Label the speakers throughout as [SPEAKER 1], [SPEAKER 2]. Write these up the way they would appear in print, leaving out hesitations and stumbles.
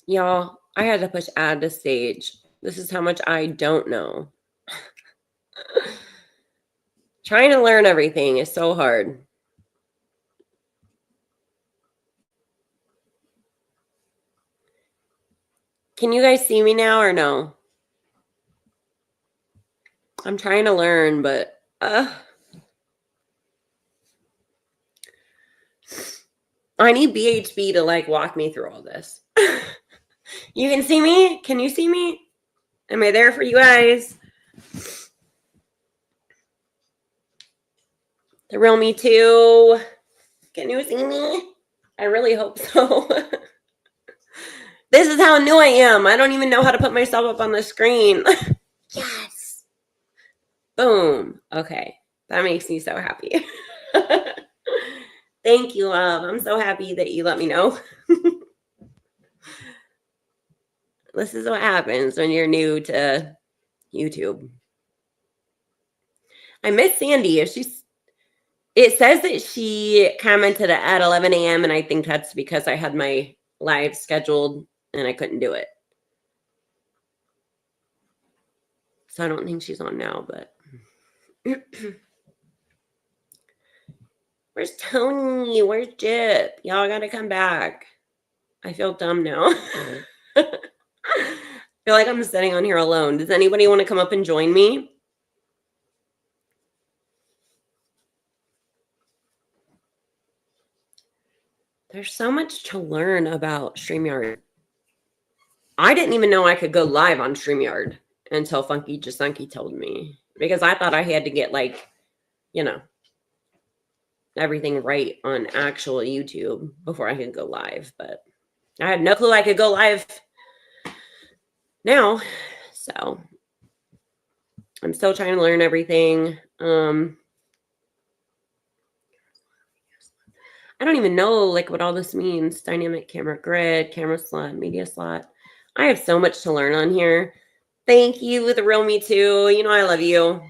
[SPEAKER 1] Y'all, I had to push add to stage. This is how much I don't know. Trying to learn everything is so hard. Can you guys see me now or no? I'm trying to learn, but I need BHB to like walk me through all this. You can see me? Can you see me? Am I there for you guys? The real me too. Can you see me? I really hope so. This is how new I am. I don't even know how to put myself up on the screen. Yes. Boom. Okay. That makes me so happy. Thank you, love. I'm so happy that you let me know. This is what happens when you're new to YouTube. I miss Sandy. It says that she commented at 11 a.m. and I think that's because I had my live scheduled and I couldn't do it. So I don't think she's on now, but where's Tony? Where's Jip? Y'all gotta come back. I feel dumb now. I feel like I'm sitting on here alone. Does anybody want to come up and join me? There's so much to learn about StreamYard. I didn't even know I could go live on StreamYard until Funky Jasunky told me. Because I thought I had to get like, you know, everything right on actual YouTube before I could go live. But I had no clue I could go live now. So I'm still trying to learn everything. I don't even know like what all this means. Dynamic camera grid, camera slot, media slot. I have so much to learn on here. Thank you, the real me too. You know I love you.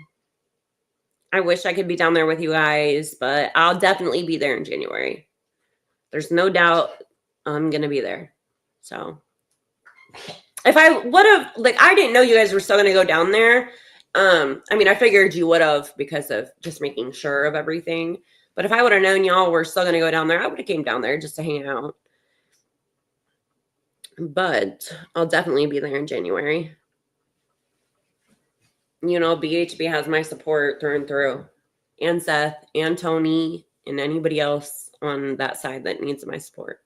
[SPEAKER 1] I wish I could be down there with you guys, but I'll definitely be there in January. There's no doubt I'm going to be there. So if I would have, like, I didn't know you guys were still going to go down there. I mean, I figured you would have because of just making sure of everything. But if I would have known y'all were still going to go down there, I would have came down there just to hang out. But I'll definitely be there in January. You know, BHB has my support through and through. And Seth and Tony and anybody else on that side that needs my support.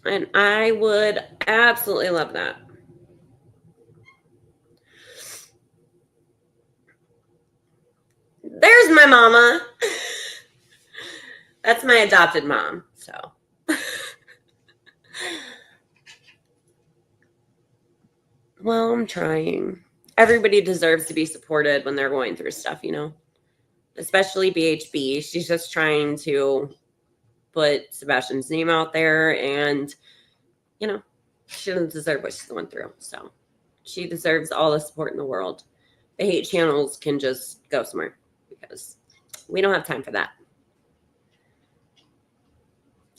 [SPEAKER 1] And I would absolutely love that. There's my mama. That's my adopted mom. So. Well, I'm trying. Everybody deserves to be supported when they're going through stuff, you know? Especially BHB. She's just trying to put Sebastian's name out there and, you know, she doesn't deserve what she's going through. So she deserves all the support in the world. The hate channels can just go somewhere because we don't have time for that.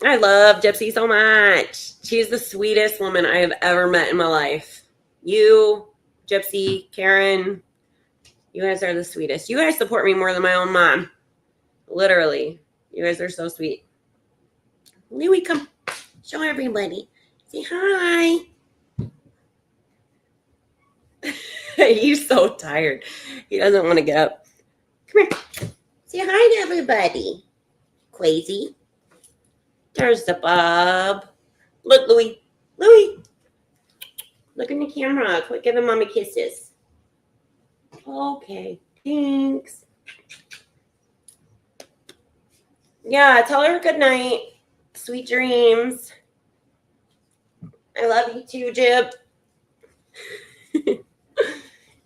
[SPEAKER 1] I love Gypsy so much. She's the sweetest woman I have ever met in my life. You, Gypsy, Karen, you guys are the sweetest. You guys support me more than my own mom. Literally. You guys are so sweet. Louie, come show everybody. Say hi. He's so tired. He doesn't want to get up. Come here. Say hi to everybody. Crazy. There's the Bob. Look, Louie. Louie. Look in the camera. Quit giving mommy kisses. Okay. Thanks. Yeah, tell her good night. Sweet dreams. I love you too, Jib.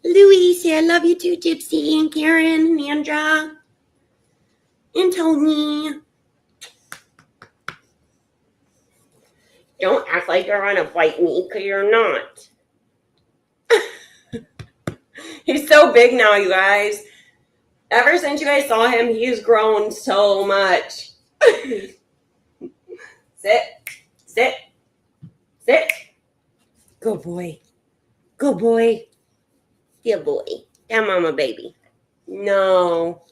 [SPEAKER 1] Louie, say I love you too, Gypsy and Karen and Andra and Tony. Don't act like you're gonna bite me, because you're not. He's so big now, you guys. Ever since you guys saw him, he's grown so much. Sit. Sit. Sit. Good boy. Good boy. Good boy. Yeah, mama baby. No.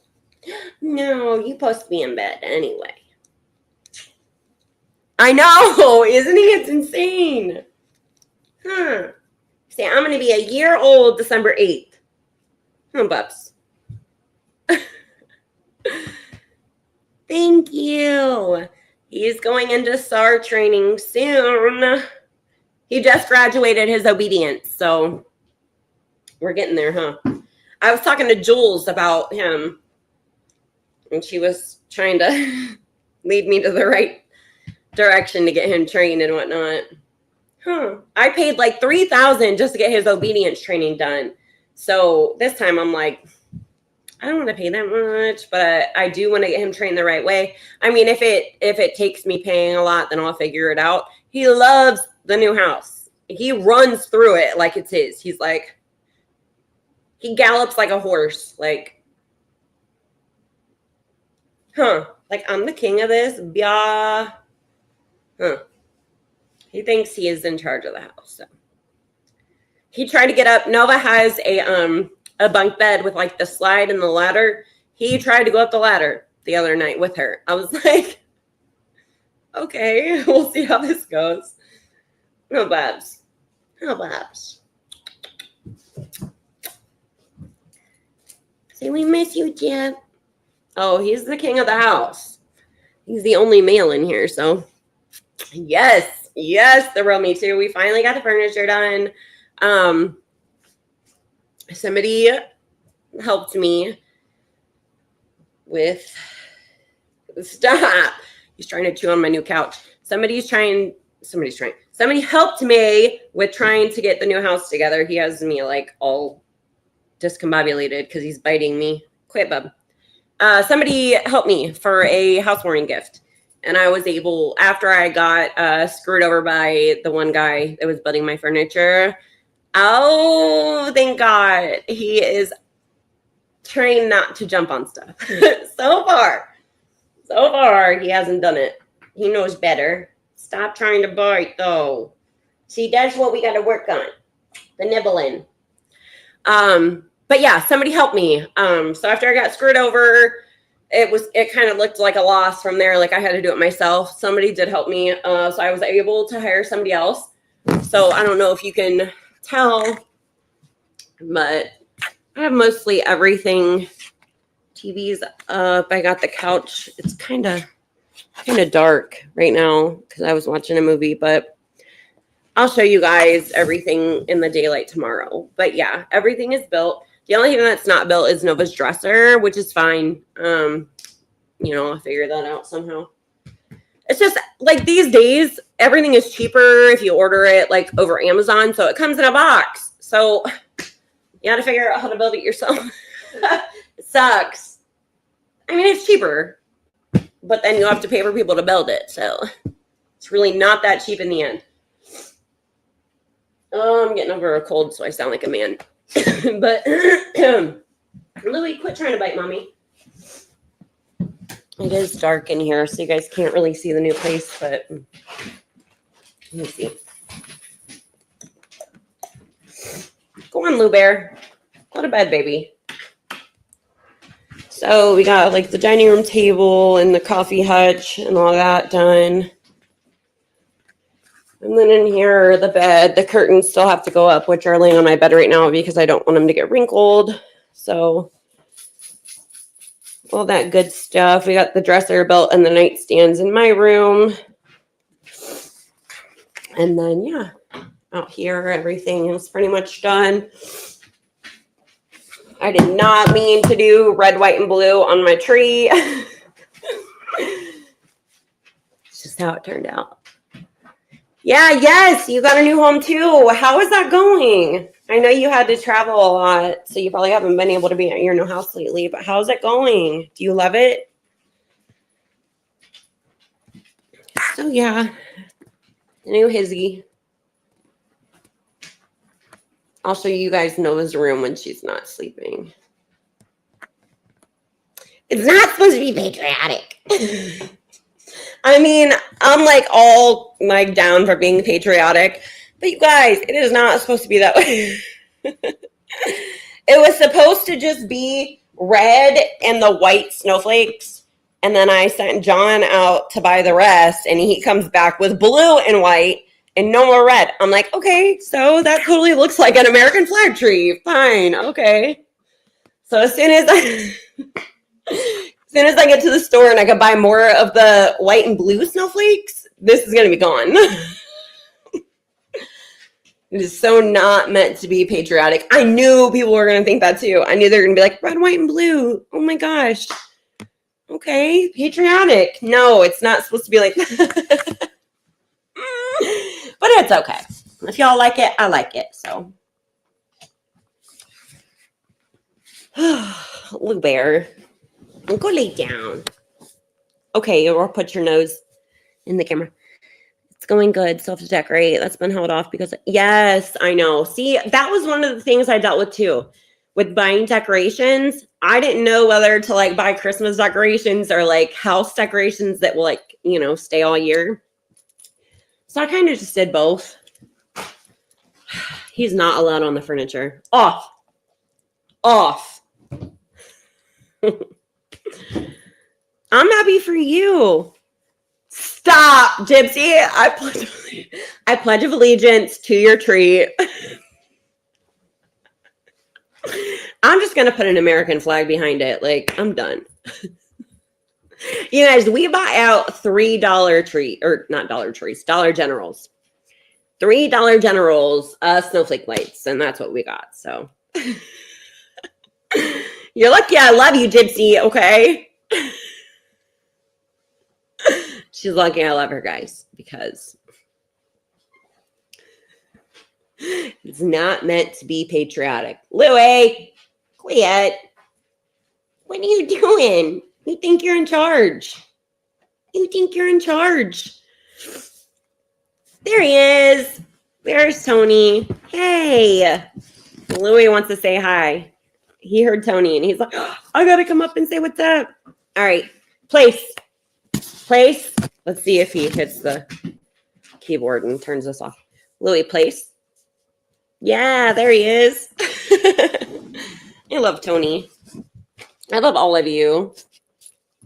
[SPEAKER 1] No, you're supposed to be in bed anyway. I know. Isn't he? It's insane. Huh. See, I'm going to be a year old December 8th. Huh, Bubs. Thank you. He's going into SAR training soon. He just graduated his obedience, so we're getting there, huh? I was talking to Jules about him, and she was trying to lead me to the right direction to get him trained and whatnot. Huh. I paid like $3,000 just to get his obedience training done. So this time I'm like, I don't want to pay that much, but I do want to get him trained the right way. I mean, if it takes me paying a lot, then I'll figure it out. He loves the new house. He runs through it like it's his. He's like, he gallops like a horse. Like, like I'm the king of this. Yeah. He thinks he is in charge of the house. So he tried to get up. Nova has a bunk bed with like the slide and the ladder. He tried to go up the ladder the other night with her. I was like, okay, we'll see how this goes. No, Babs. No, Babs. Say we miss you, Jeff. Oh, he's the king of the house. He's the only male in here, so yes, the real me too. We finally got the furniture done. Somebody helped me with stop. He's trying to chew on my new couch. Somebody helped me with trying to get the new house together. He has me like all discombobulated because he's biting me. Quit, bub. Somebody helped me for a housewarming gift. And I was able, after I got screwed over by the one guy that was building my furniture. Oh, thank God. He is trained not to jump on stuff. So far, he hasn't done it. He knows better. Stop trying to bite, though. See, that's what we got to work on. The nibbling. But yeah, somebody helped me. So after I got screwed over, it kind of looked like a loss from there. Like I had to do it myself. Somebody did help me. So I was able to hire somebody else. So I don't know if you can tell, but I have mostly everything. TV's up. I got the couch. It's kind of dark right now because I was watching a movie, but I'll show you guys everything in the daylight tomorrow. But yeah, everything is built. The only thing that's not built is Nova's dresser, which is fine. I'll figure that out somehow. It's just like these days, everything is cheaper if you order it like over Amazon. So it comes in a box. So you got to figure out how to build it yourself. It sucks. I mean, it's cheaper, but then you have to pay for people to build it. So it's really not that cheap in the end. I'm getting over a cold, so I sound like a man. But Louie, quit trying to bite mommy. It is dark in here, so you guys can't really see the new place, but let me see. Go on, Lou Bear. Go to bed, baby. So we got like the dining room table and the coffee hutch and all that done. And then in here, the bed, the curtains still have to go up, which are laying on my bed right now because I don't want them to get wrinkled. So all that good stuff. We got the dresser built and the nightstands in my room. And then, yeah, out here, everything is pretty much done. I did not mean to do red, white, and blue on my tree. It's just how it turned out. Yeah, yes, you got a new home too. How is that going? I know you had to travel a lot, so you probably haven't been able to be at your new house lately, but how's it going? Do you love it? So yeah, the new hizzy. I'll show you guys Nova's room when she's not sleeping. It's not supposed to be patriotic. I mean, I'm like all like down for being patriotic, but you guys, it is not supposed to be that way. It was supposed to just be red and the white snowflakes. And then I sent John out to buy the rest, and he comes back with blue and white and no more red. I'm like, okay, so that totally looks like an American flag tree. Fine, okay. So as soon as I get to the store and I can buy more of the white and blue snowflakes, this is gonna be gone. It is so not meant to be patriotic. I knew people were gonna think that too. I knew they were gonna be like, red, white, and blue. Oh my gosh. Okay, patriotic. No, it's not supposed to be like that. But it's okay. If y'all like it, I like it. So, Lou Bear, go lay down. Okay, or put your nose in the camera. It's going good. Still have to decorate. That's been held off because, yes, I know. See, that was one of the things I dealt with too. With buying decorations, I didn't know whether to like buy Christmas decorations or like house decorations that will like, stay all year. So I kind of just did both. He's not allowed on the furniture. Off. I'm happy for you. Stop, Gypsy. I pledge of allegiance to your tree. I'm just going to put an American flag behind it. Like, I'm done. You guys, we bought out $3 tree, or not Dollar Trees, Dollar Generals. $3 Generals snowflake lights, and that's what we got. So you're lucky I love you, Gypsy, okay? She's lucky I love her, guys, because it's not meant to be patriotic. Louie, quit. What are you doing? You think you're in charge. There he is. There's Tony. Hey. Louie wants to say hi. He heard Tony and he's like, oh, I got to come up and say what's up. All right. Place. Let's see if he hits the keyboard and turns this off. Louie, place. Yeah, there he is. I love Tony. I love all of you.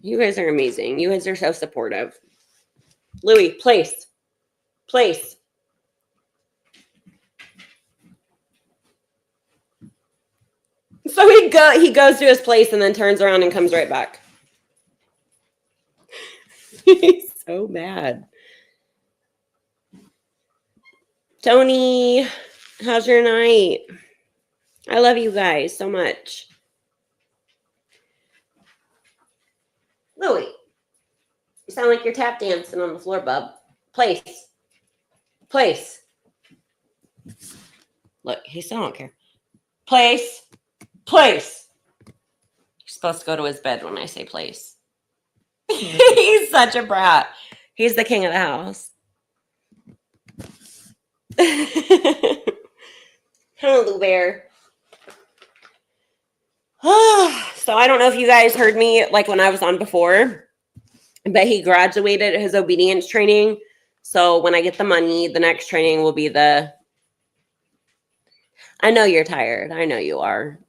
[SPEAKER 1] You guys are amazing. You guys are so supportive. Louie, place. So he goes to his place and then turns around and comes right back. He's so mad. Tony, how's your night? I love you guys so much. Louie, you sound like you're tap dancing on the floor, bub. Place. Look, he still don't care. Place. You're supposed to go to his bed when I say place. He's such a brat. He's the king of the house. Hello, Lou Bear. So I don't know if you guys heard me like when I was on before, but he graduated his obedience training. So when I get the money, the next training will be I know you're tired. I know you are.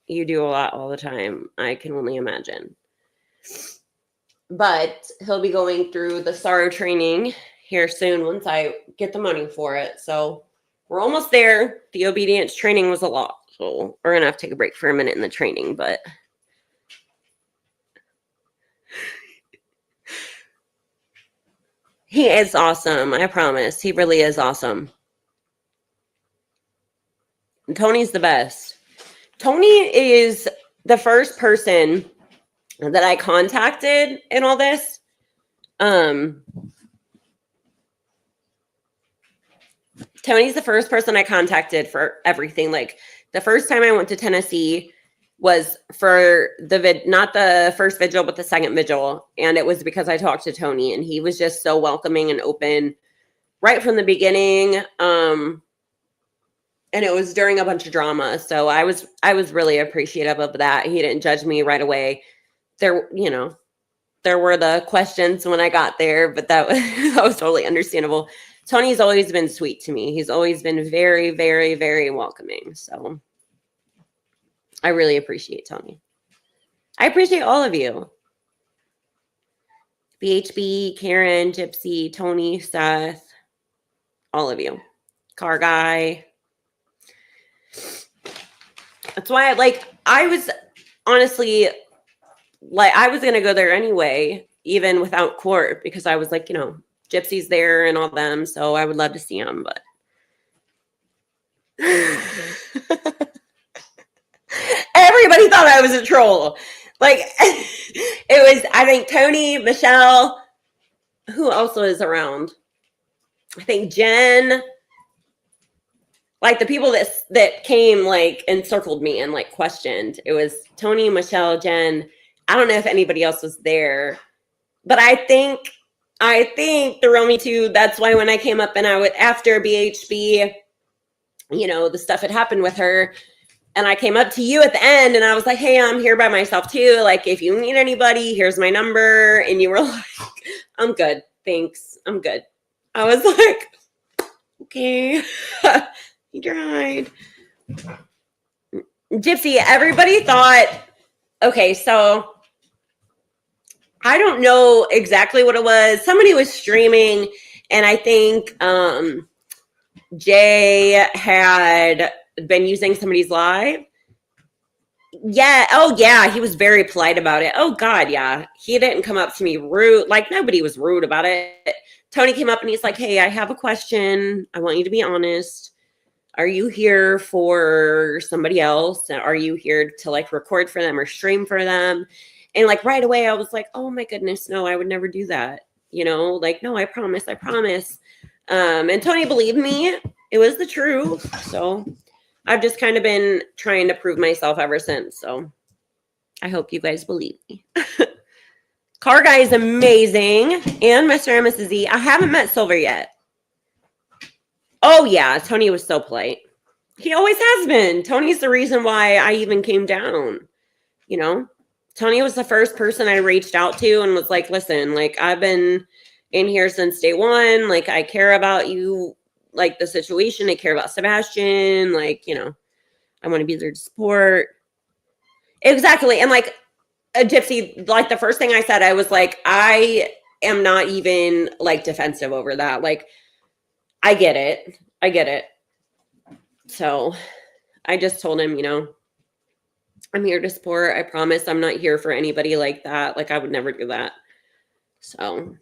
[SPEAKER 1] You do a lot all the time. I can only imagine. But he'll be going through the SARO training here soon once I get the money for it. So we're almost there. The obedience training was a lot. So we're going to have to take a break for a minute in the training, but he is awesome. I promise. He really is awesome. Tony's the best. Tony is the first person that I contacted in all this. Tony's the first person I contacted for everything. Like the first time I went to Tennessee was for not the first vigil, but the second vigil. And it was because I talked to Tony and he was just so welcoming and open right from the beginning. And it was during a bunch of drama. So I was really appreciative of that. He didn't judge me right away. There there were the questions when I got there, but that was, that was totally understandable. Tony's always been sweet to me. He's always been very, very, very welcoming. So I really appreciate Tony. I appreciate all of you. BHB, Karen, Gypsy, Tony, Seth, all of you. Car guy. That's why I was honestly I was going to go there anyway, even without court, because I was like, Gypsy's there and all them. So I would love to see them, but everybody thought I was a troll. It was, I think, Tony, Michelle, who also is around? I think Jen, the people that came and circled me and questioned. It was Tony, Michelle, Jen. I don't know if anybody else was there, but I think the Real Me Too, that's why when I came up and I would, after BHB, the stuff had happened with her, and I came up to you at the end and I was like, hey, I'm here by myself too. If you need anybody, here's my number. And you were like, I'm good. Thanks. I'm good. I was like, okay. You tried. Gypsy, everybody thought, okay, so I don't know exactly what it was. Somebody was streaming, and I think Jay had been using somebody's live. Yeah. Oh, yeah. He was very polite about it. Oh, God. Yeah. He didn't come up to me rude. Nobody was rude about it. Tony came up and he's like, hey, I have a question. I want you to be honest. Are you here for somebody else? Are you here to record for them or stream for them? And right away I was like, oh my goodness, no, I would never do that. No, I promise. And Tony believed me. It was the truth. So I've just kind of been trying to prove myself ever since. So I hope you guys believe me. Car guy is amazing. And Mr. and Mrs. Z. I haven't met Silver yet. Oh, yeah. Tony was so polite. He always has been. Tony's the reason why I even came down. Tony was the first person I reached out to and was like, listen, I've been in here since day one. I care about you, the situation. I care about Sebastian. I want to be there to support. Exactly. And a Gypsy, the first thing I said, I was like, I am not even defensive over that. I get it. So I just told him, I'm here to support. I promise I'm not here for anybody like that. I would never do that. So,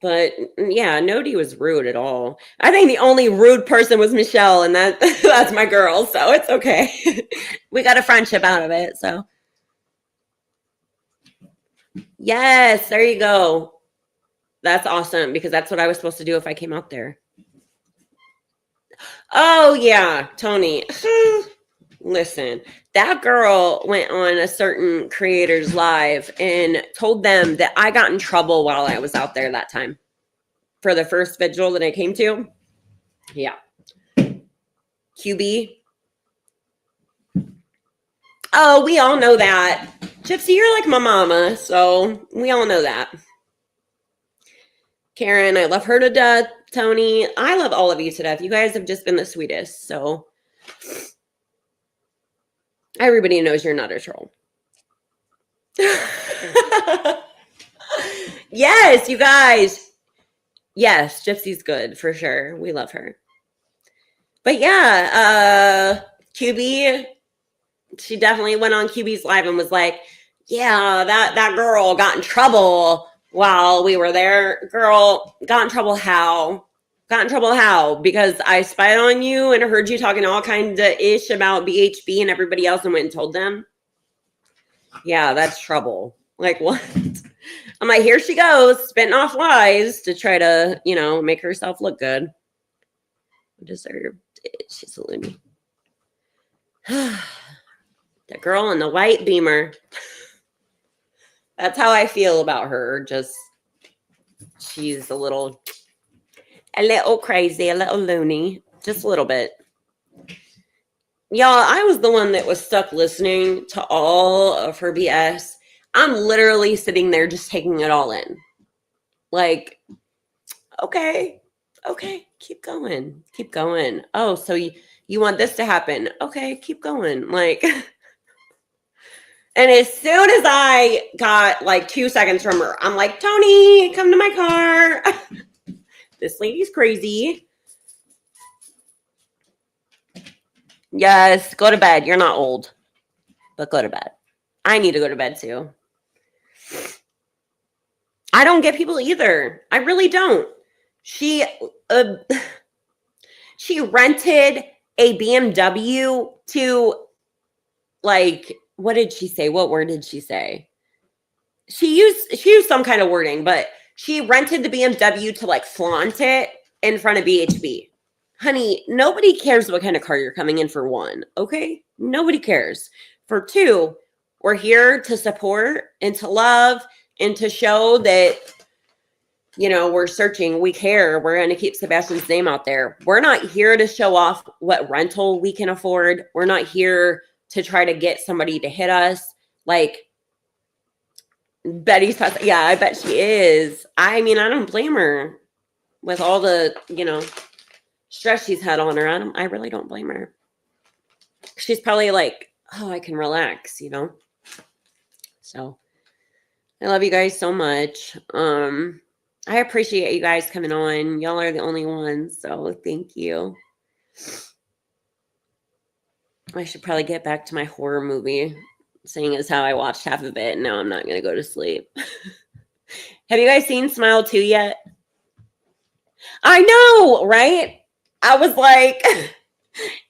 [SPEAKER 1] but yeah, nobody was rude at all. I think the only rude person was Michelle, and that's my girl. So it's okay. We got a friendship out of it. So yes, there you go. That's awesome, because that's what I was supposed to do if I came out there. Oh, yeah, Tony. Listen, that girl went on a certain creator's live and told them that I got in trouble while I was out there that time for the first vigil that I came to. Yeah. QB. Oh, we all know that. Gypsy, you're like my mama, so we all know that. Karen, I love her to death. Tony, I love all of you to death. You guys have just been the sweetest. So everybody knows you're not a troll. Yes, you guys. Yes, Gypsy's good for sure. We love her. But yeah, QB, she definitely went on QB's live and was like, yeah, that girl got in trouble while we were there. Girl, got in trouble how? Got in trouble how? Because I spied on you and heard you talking all kinds of ish about BHB and everybody else and went and told them? Yeah, that's trouble. What? I'm like, here she goes, spitting off lies to try to, make herself look good. Deserved it. She's a loony. The girl in the white Beamer. That's how I feel about her. Just, she's a little crazy, a little loony. Just a little bit. Y'all, I was the one that was stuck listening to all of her BS. I'm literally sitting there just taking it all in. Like, okay, keep going. Keep going. Oh, so you want this to happen. Okay, keep going. Like, and as soon as I got like 2 seconds from her, I'm like, Tony, come to my car. This lady's crazy. Yes, go to bed. You're not old, but go to bed. I need to go to bed too. I don't get people either. I really don't. She rented a BMW to, like, what did she say? What word did she say? She used some kind of wording, but she rented the BMW to like flaunt it in front of BHB. Honey, nobody cares what kind of car you're coming in for, one, okay? Nobody cares. For two, we're here to support and to love and to show that, you know, we're searching, we care, we're going to keep Sebastian's name out there. We're not here to show off what rental we can afford. We're not here to try to get somebody to hit us. Like, Betty's, yeah, I bet she is. I mean, I don't blame her with all the, you know, stress she's had on her. I really don't blame her. She's probably like, oh, I can relax, you know? So I love you guys so much. I appreciate you guys coming on. Y'all are the only ones, so thank you. I should probably get back to my horror movie, seeing as how I watched half of it and now I'm not going to go to sleep. Have you guys seen Smile 2 yet? I know, right? I was like,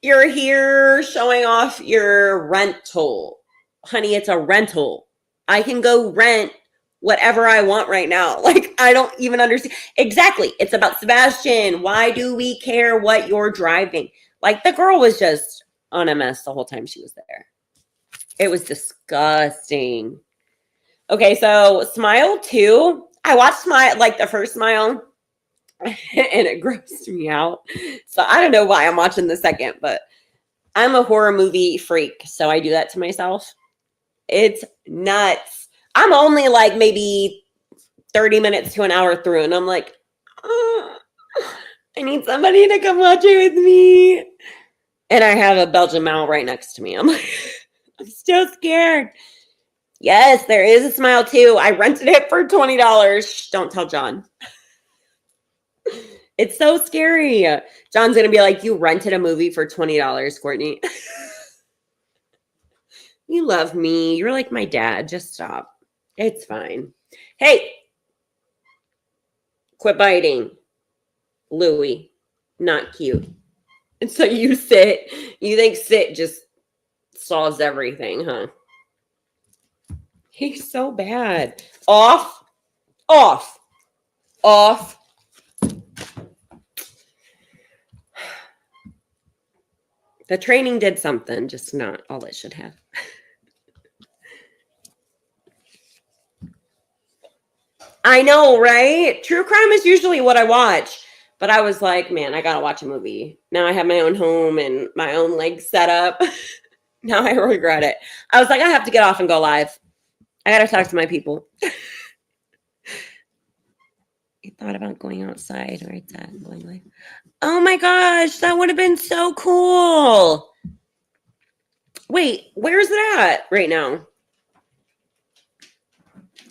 [SPEAKER 1] you're here showing off your rental. Honey, it's a rental. I can go rent whatever I want right now. Like, I don't even understand. Exactly. It's about Sebastian. Why do we care what you're driving? Like, the girl was just on a mess the whole time she was there. It was disgusting. Okay, so Smile 2. I watched Smile, like the first Smile, and it grossed me out. So I don't know why I'm watching the second, but I'm a horror movie freak, so I do that to myself. It's nuts. I'm only like maybe 30 minutes to an hour through, and I'm like, oh, I need somebody to come watch it with me. And I have a Belgian Mal right next to me. I'm like, I'm still scared. Yes, there is a Smile 2. I rented it for $20. Shh, don't tell John. It's so scary. John's going to be like, you rented a movie for $20, Courtney. You love me. You're like my dad. Just stop. It's fine. Hey, quit biting. Louie, not cute. And so you sit, you think sit just solves everything, huh? He's so bad. Off, off, off. The training did something, just not all it should have. I know, right? True crime is usually what I watch. But I was like, man, I got to watch a movie. Now I have my own home and my own legs set up. Now I regret it. I was like, I have to get off and go live. I got to talk to my people. You thought about going outside, right? That going live. Oh my gosh, that would have been so cool. Wait, where is it at right now?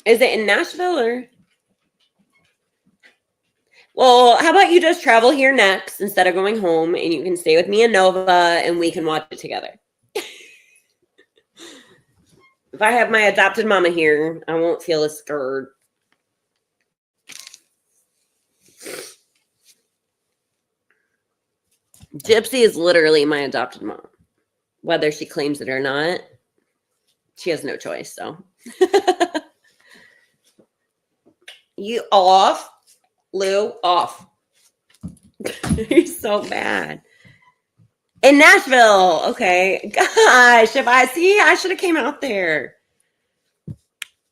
[SPEAKER 1] Is it in Nashville or? Well, how about you just travel here next instead of going home, and you can stay with me and Nova and we can watch it together. If I have my adopted mama here, I won't feel as scared. Gypsy is literally my adopted mom. Whether she claims it or not, she has no choice, so. You off, Lou, off. You're so bad. In Nashville, okay. Gosh, if I should have came out there.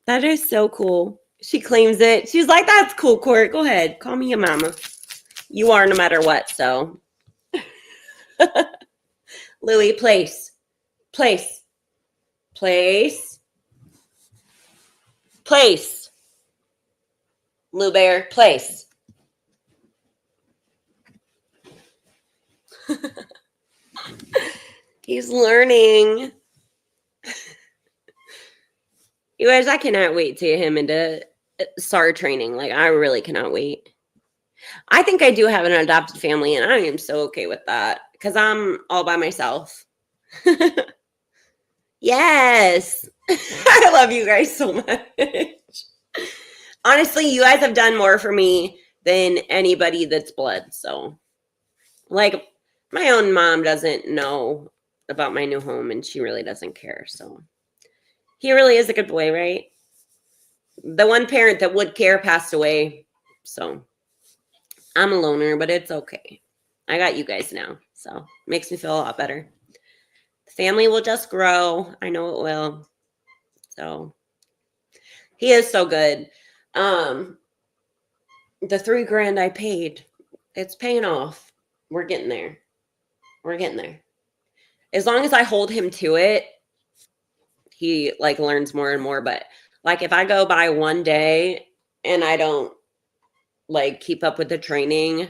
[SPEAKER 1] That is so cool. She claims it. She's like, that's cool, Court. Go ahead. Call me your mama. You are no matter what, so. Louie, place. Place. Place. Place. Lou Bear, place. He's learning. You guys, I cannot wait to get him into SAR training. Like, I really cannot wait. I think I do have an adopted family, and I am so okay with that because I'm all by myself. Yes. I love you guys so much. Honestly, you guys have done more for me than anybody that's blood. So, like, my own mom doesn't know about my new home, and she really doesn't care. So, he really is a good boy, right? The one parent that would care passed away. So, I'm a loner, but it's okay. I got you guys now. So, it makes me feel a lot better. The family will just grow. I know it will. So, he is so good. The $3,000 I paid, it's paying off. We're getting there. We're getting there. As long as I hold him to it, he like learns more and more. But like if I go by one day and I don't like keep up with the training,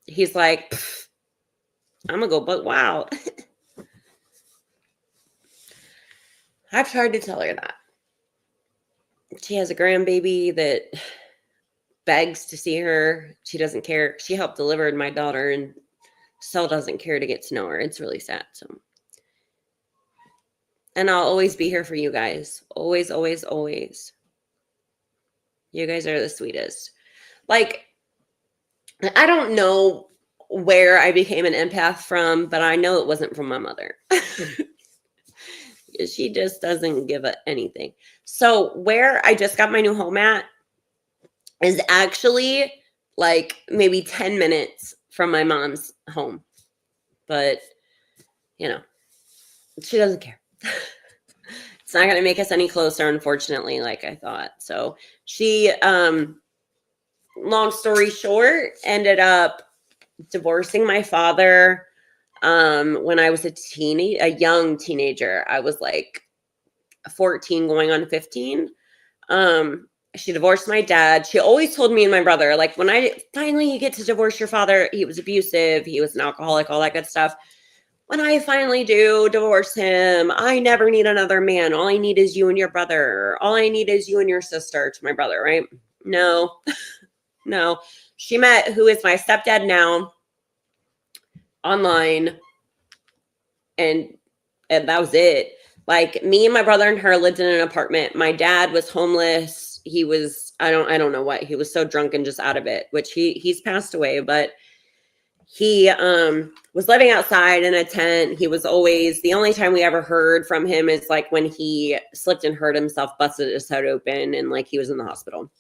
[SPEAKER 1] he's like, I'm gonna go, but wow. I've tried to tell her that. She has a grandbaby that begs to see her. She doesn't care. She helped deliver my daughter and still doesn't care to get to know her. It's really sad. So, and I'll always be here for you guys. Always, always, always. You guys are the sweetest. Like, I don't know where I became an empath from, but I know it wasn't from my mother. She just doesn't give a anything. So where I just got my new home at is actually like maybe 10 minutes from my mom's home. But, you know, she doesn't care. It's not going to make us any closer, unfortunately, like I thought. So she, long story short, ended up divorcing my father when I was a young teenager. I was like 14 going on 15. She divorced my dad. She always told me and my brother, like, when I finally get to divorce your father, he was abusive, he was an alcoholic, all that good stuff. When I finally do divorce him, I never need another man. All I need is you and your brother. All I need is you and your sister, to my brother, right? No, no. She met who is my stepdad now online, and that was it. Like, me and my brother and her lived in an apartment. My dad was homeless. He was, I don't know what. He was so drunk and just out of it, which he's passed away, but he was living outside in a tent. He was always, the only time we ever heard from him is like when he slipped and hurt himself, busted his head open, and like he was in the hospital.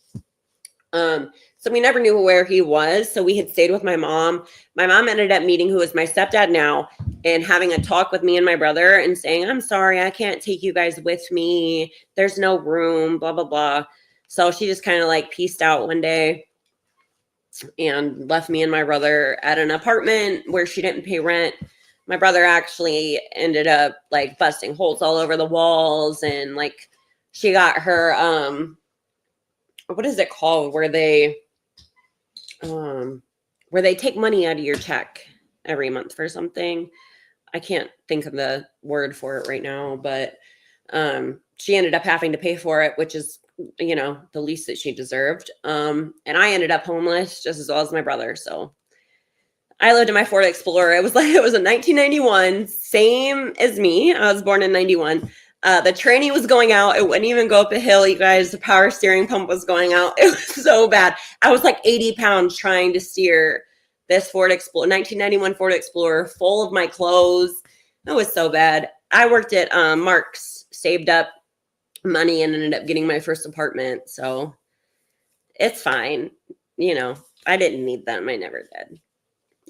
[SPEAKER 1] So we never knew where he was. So we had stayed with my mom. My mom ended up meeting who is my stepdad now and having a talk with me and my brother and saying, I'm sorry, I can't take you guys with me. There's no room, blah, blah, blah. So she just kind of like pieced out one day and left me and my brother at an apartment where she didn't pay rent. My brother actually ended up like busting holes all over the walls, and like she got her what is it called where they take money out of your check every month for something. I can't think of the word for it right now, but she ended up having to pay for it, which is, you know, the least that she deserved. And I ended up homeless just as well as my brother. So I lived in my Ford Explorer. It was a 1991, same as me. I was born in 91. The tranny was going out. It wouldn't even go up a hill, you guys. The power steering pump was going out. It was so bad. I was like 80 pounds trying to steer this Ford Explorer, 1991 Ford Explorer, full of my clothes. It was so bad. I worked at Mark's, saved up money, and ended up getting my first apartment. So it's fine. You know, I didn't need them. I never did.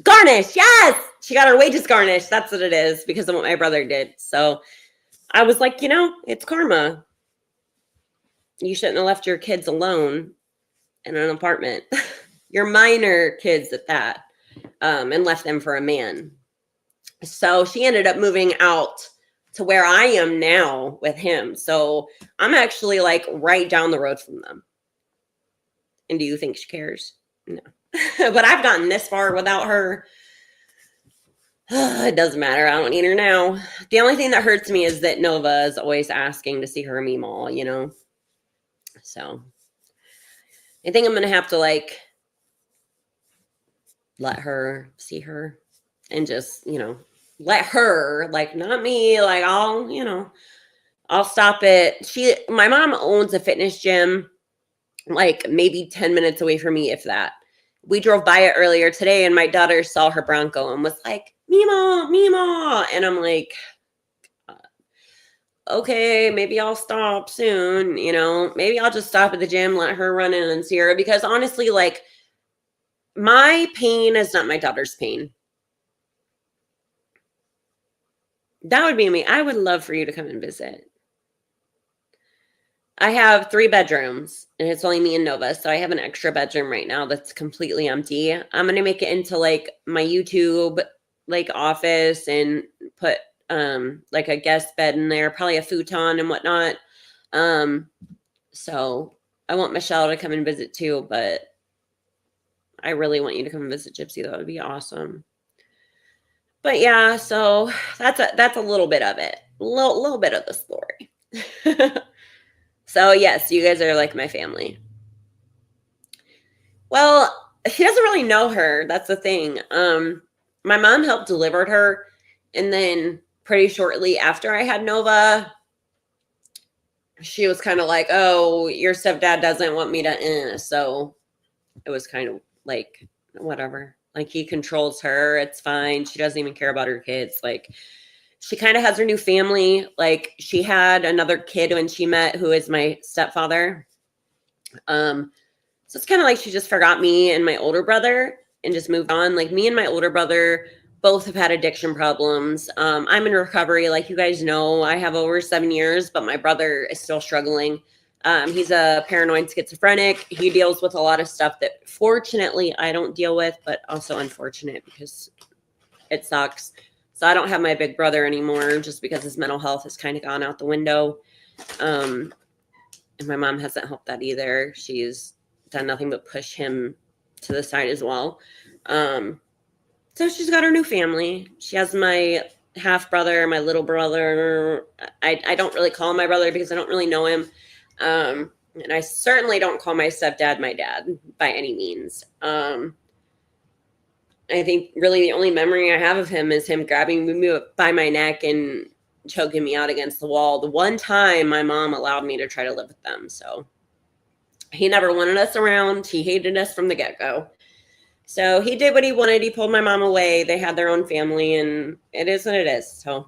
[SPEAKER 1] Garnish, yes! She got her wages garnished. That's what it is, because of what my brother did. So I was like, you know, it's karma. You shouldn't have left your kids alone in an apartment. Your minor kids at that, and left them for a man. So she ended up moving out to where I am now with him. So I'm actually like right down the road from them. And do you think she cares? No. But I've gotten this far without her. It doesn't matter. I don't need her now. The only thing that hurts me is that Nova is always asking to see her Meemaw, you know? So I think I'm going to have to like let her see her and just, you know, let her, like, not me, like I'll stop it. My mom owns a fitness gym, like maybe 10 minutes away from me, if that. We drove by it earlier today and my daughter saw her Bronco and was like, Meemaw, Meemaw. And I'm like, okay, maybe I'll stop soon, you know, maybe I'll just stop at the gym, let her run in and see her. Because honestly, like, my pain is not my daughter's pain. That would be me. I would love for you to come and visit. I have 3 bedrooms and it's only me and Nova. So I have an extra bedroom right now that's completely empty. I'm going to make it into like my YouTube like office and put like a guest bed in there, probably a futon and whatnot. So I want Michelle to come and visit too, but I really want you to come and visit Gypsy. That would be awesome. But yeah, so that's a little bit of it. Little bit of the story. So yes, you guys are like my family. Well, she doesn't really know her. That's the thing. My mom helped deliver her, and then pretty shortly after I had Nova, she was kind of like, "Oh, your stepdad doesn't want me to." So it was kind of like whatever. Like he controls her. It's fine. She doesn't even care about her kids. Like she kind of has her new family. Like she had another kid when she met, who is my stepfather. So it's kind of like she just forgot me and my older brother and just moved on. Like me and my older brother both have had addiction problems. I'm in recovery. Like you guys know, I have over 7 years, but my brother is still struggling. He's a paranoid schizophrenic. He deals with a lot of stuff that fortunately I don't deal with, but also unfortunate because it sucks. So I don't have my big brother anymore just because his mental health has kind of gone out the window. And my mom hasn't helped that either. She's done nothing but push him to the side as well. So she's got her new family. She has my half brother, my little brother. I don't really call him my brother because I don't really know him. And I certainly don't call my stepdad my dad by any means. I think really the only memory I have of him is him grabbing me by my neck and choking me out against the wall. The one time my mom allowed me to try to live with them. So he never wanted us around. He hated us from the get-go. So he did what he wanted. He pulled my mom away. They had their own family, and it is what it is. So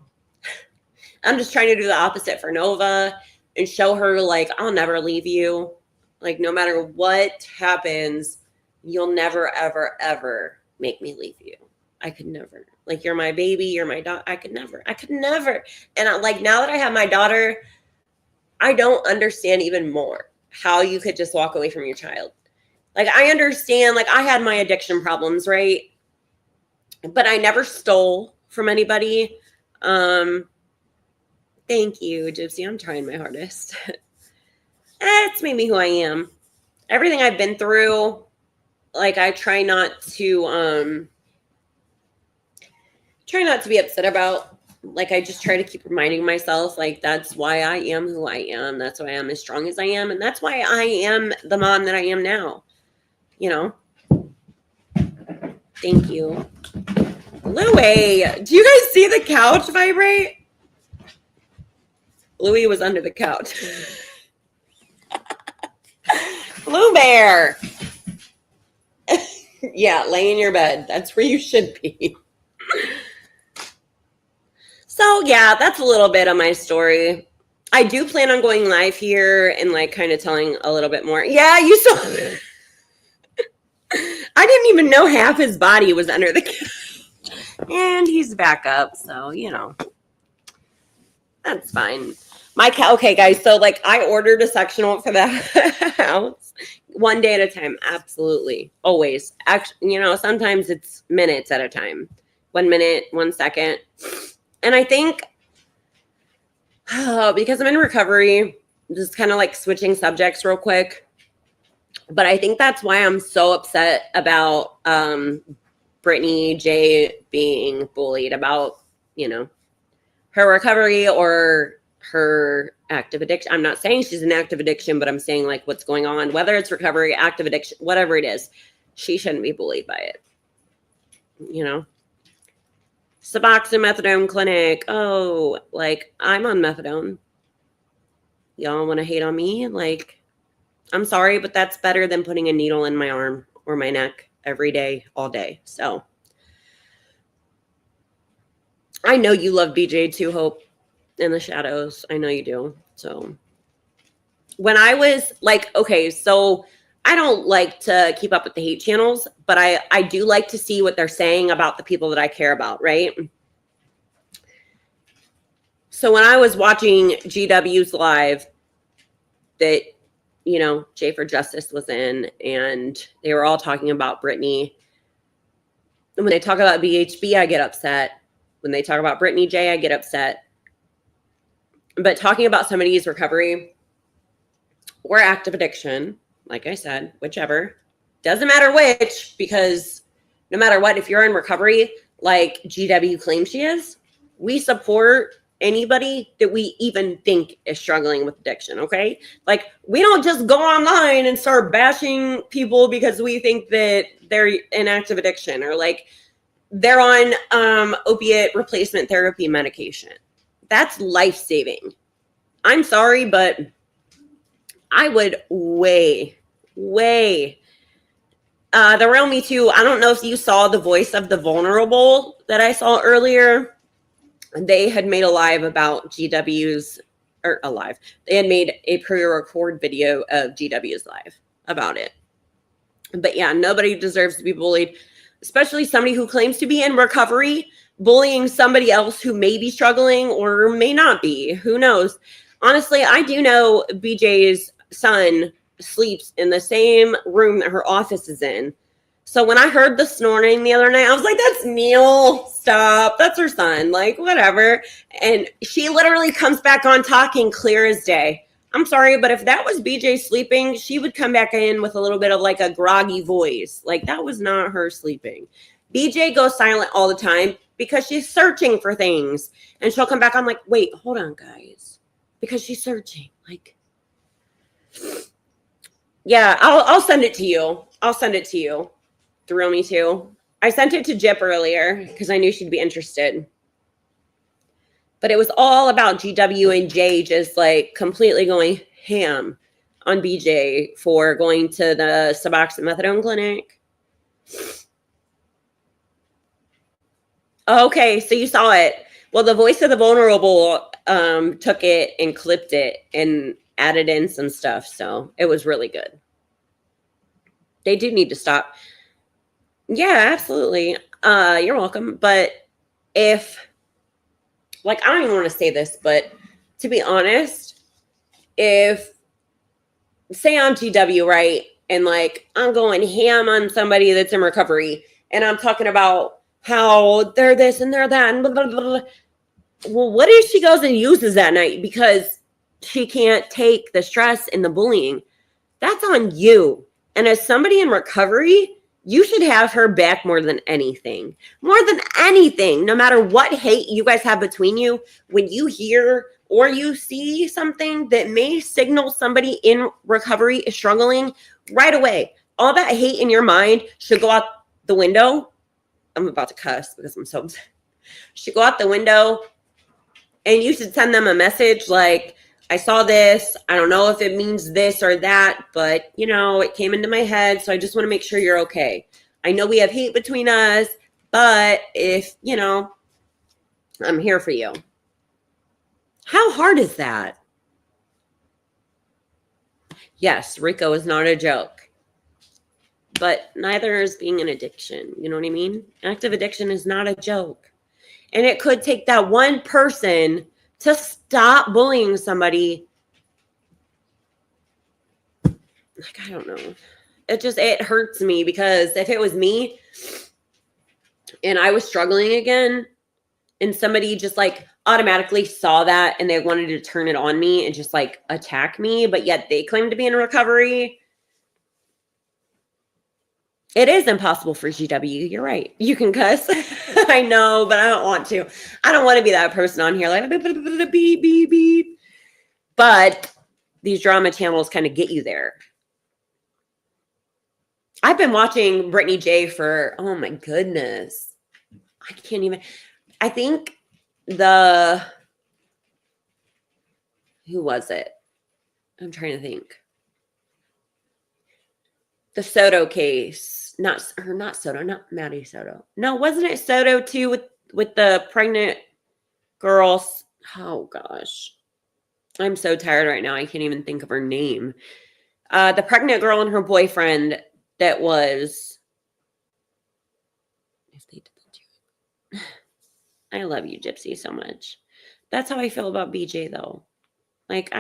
[SPEAKER 1] I'm just trying to do the opposite for Nova and show her, like, I'll never leave you. Like, no matter what happens, you'll never, ever, ever make me leave you. I could never. Like, you're my baby. You're my daughter. I could never. And like, now that I have my daughter, I don't understand even more how you could just walk away from your child. Like, I understand, like, I had my addiction problems, right? But I never stole from anybody. Thank you, Gypsy. I'm trying my hardest. It's made me who I am. Everything I've been through, like, I try not to be upset about. Like, I just try to keep reminding myself, like, that's why I am who I am. That's why I'm as strong as I am. And that's why I am the mom that I am now. You know? Thank you. Louie, do you guys see the couch vibrate? Louie was under the couch. Blue Bear. Yeah, lay in your bed. That's where you should be. So yeah, that's a little bit of my story. I do plan on going live here and like kind of telling a little bit more. Yeah, you saw. I didn't even know half his body was under the couch. And he's back up, so you know. That's fine. Okay, guys, so like I ordered a sectional for the house one day at a time. Absolutely. Always. Actually, you know, sometimes it's minutes at a time. 1 minute, 1 second. And I think Because I'm in recovery, just kind of like switching subjects real quick. But I think that's why I'm so upset about Brittany J being bullied about, her recovery or her active addiction. I'm not saying she's an active addiction, but I'm saying like what's going on, whether it's recovery, active addiction, whatever it is, she shouldn't be bullied by it. Suboxone methadone clinic. Oh, like I'm on methadone. Y'all want to hate on me? Like, I'm sorry, but that's better than putting a needle in my arm or my neck every day, all day. So I know you love BJ too, Hope, in the shadows. I know you do. So when I was like, okay, so I don't like to keep up with the hate channels, but I do like to see what they're saying about the people that I care about, right? So when I was watching GW's live that, J for Justice was in, and they were all talking about Brittany. And when they talk about BHB, I get upset. When they talk about Brittany J, I get upset. But talking about somebody's recovery or active addiction, like I said, whichever, doesn't matter which, because no matter what, if you're in recovery, like GW claims she is, we support anybody that we even think is struggling with addiction, okay? Like, we don't just go online and start bashing people because we think that they're in active addiction or like they're on opiate replacement therapy medication. That's life-saving. I'm sorry, but I would the Real Me Too. I don't know if you saw the Voice of the Vulnerable that I saw earlier. They had made a live about GW's, or a live. They had made a pre-record video of GW's live about it. But yeah, nobody deserves to be bullied, especially somebody who claims to be in recovery, bullying somebody else who may be struggling or may not be. Who knows? Honestly, I do know BJ's son sleeps in the same room that her office is in. So when I heard the snoring the other night, I was like, that's Neil. Stop. That's her son. Like, whatever. And she literally comes back on talking clear as day. I'm sorry, but if that was BJ sleeping, she would come back in with a little bit of like a groggy voice. Like, that was not her sleeping. BJ goes silent all the time because she's searching for things. And she'll come back on like, wait, hold on, guys. Because she's searching. Like, yeah, I'll send it to you. I'll send it to you. The Real Me Too. I sent it to Jip earlier because I knew she'd be interested. But it was all about GW and J just like completely going ham on BJ for going to the Suboxone methadone clinic. Okay, so you saw it. Well, the Voice of the Vulnerable took it and clipped it and added in some stuff. So it was really good. They do need to stop. Yeah, absolutely. You're welcome. But if, like, I don't even want to say this, but to be honest, if, say I'm GW, right? And like, I'm going ham on somebody that's in recovery and I'm talking about how they're this and they're that and blah, blah, blah, blah. Well, what if she goes and uses that night because she can't take the stress and the bullying? That's on you. And as somebody in recovery, you should have her back more than anything. More than anything, no matter what hate you guys have between you, when you hear or you see something that may signal somebody in recovery is struggling, right away, all that hate in your mind should go out the window. I'm about to cuss because I'm so upset. Should go out the window, and you should send them a message like, I saw this. I don't know if it means this or that, but, it came into my head, so I just want to make sure you're okay. I know we have hate between us, but if, I'm here for you. How hard is that? Yes, Rico is not a joke, but neither is being an addiction. You know what I mean? Active addiction is not a joke. And it could take that one person to stop bullying somebody. Like, I don't know. It hurts me because if it was me and I was struggling again and somebody just like automatically saw that and they wanted to turn it on me and just like attack me, but yet they claim to be in recovery. It is impossible for GW. You're right. You can cuss. I know, but I don't want to. I don't want to be that person on here like beep, beep, beep. But these drama channels kind of get you there. I've been watching Brittany J for, oh my goodness. I can't even. I think who was it? I'm trying to think. The Soto case, not Soto, not Maddie Soto. No, wasn't it Soto too with the pregnant girls? Oh gosh, I'm so tired right now. I can't even think of her name. The pregnant girl and her boyfriend that was. If they did, I love you, Gypsy, so much. That's how I feel about BJ though. Like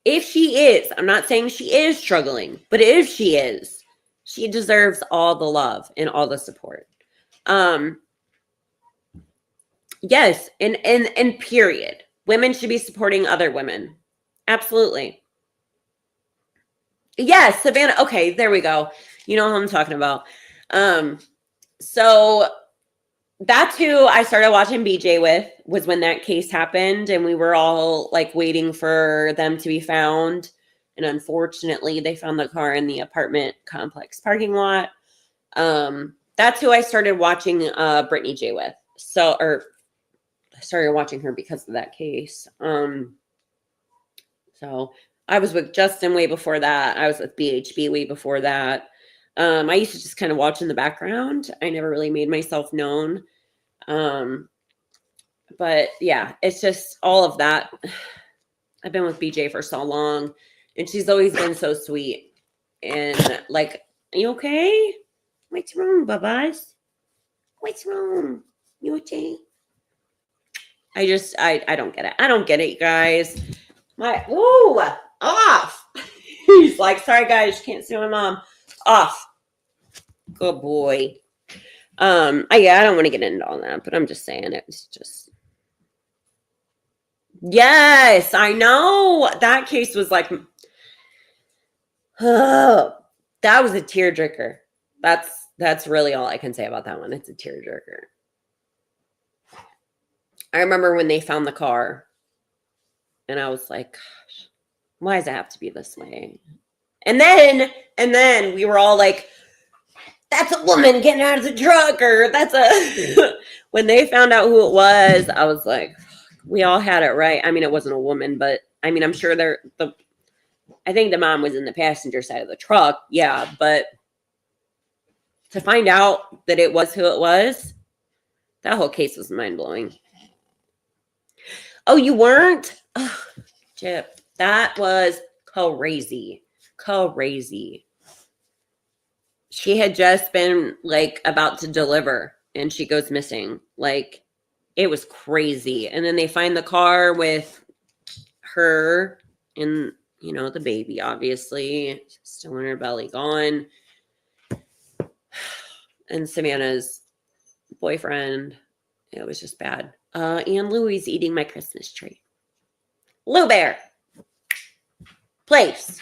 [SPEAKER 1] if she is, I'm not saying she is struggling, but if she is, she deserves all the love and all the support. Yes, and period. Women should be supporting other women. Absolutely. Yes, Savannah. Okay, there we go. You know what I'm talking about. So that's who I started watching BJ with, was when that case happened and we were all like waiting for them to be found. And unfortunately, they found the car in the apartment complex parking lot. That's who I started watching Brittany J with. Or I started watching her because of that case. So I was with Justin way before that. I was with BHB way before that. I used to just kind of watch in the background. I never really made myself known. But yeah, it's just all of that. I've been with BJ for so long and she's always been so sweet. And like, are you okay? What's wrong, Bubba's? What's wrong? You okay? I don't get it. I don't get it, you guys. Off. He's like, sorry guys, can't see my mom. Off. Good boy. I don't want to get into all that, but I'm just saying it was just. Yes, I know. That case was like, that was a tearjerker. That's really all I can say about that one. It's a tearjerker. I remember when they found the car and I was like, gosh, why does it have to be this way? And then we were all like, that's a woman getting out of the truck, or that's a when they found out who it was, I was like, we all had it right. I mean, it wasn't a woman, but I mean, I'm sure I think the mom was in the passenger side of the truck. Yeah, but to find out that it was who it was, that whole case was mind-blowing. Oh, you weren't? Oh, Chip, that was crazy. Crazy. She had just been like about to deliver and she goes missing. Like, it was crazy. And then they find the car with her and, you know, the baby, obviously, still in her belly, gone. And Savannah's boyfriend. It was just bad. And Louie's eating my Christmas tree. Lou Bear. Place.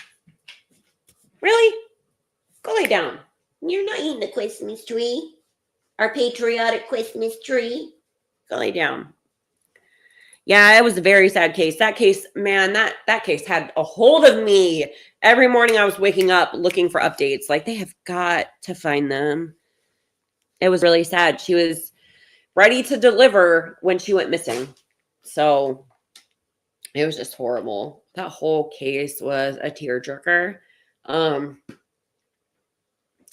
[SPEAKER 1] Really? Go lay down. You're not eating the Christmas tree. Our patriotic Christmas tree. Go lay down. Yeah, it was a very sad case. That case, man, that case had a hold of me. Every morning I was waking up looking for updates. Like, they have got to find them. It was really sad. She was ready to deliver when she went missing. So it was just horrible. That whole case was a tearjerker.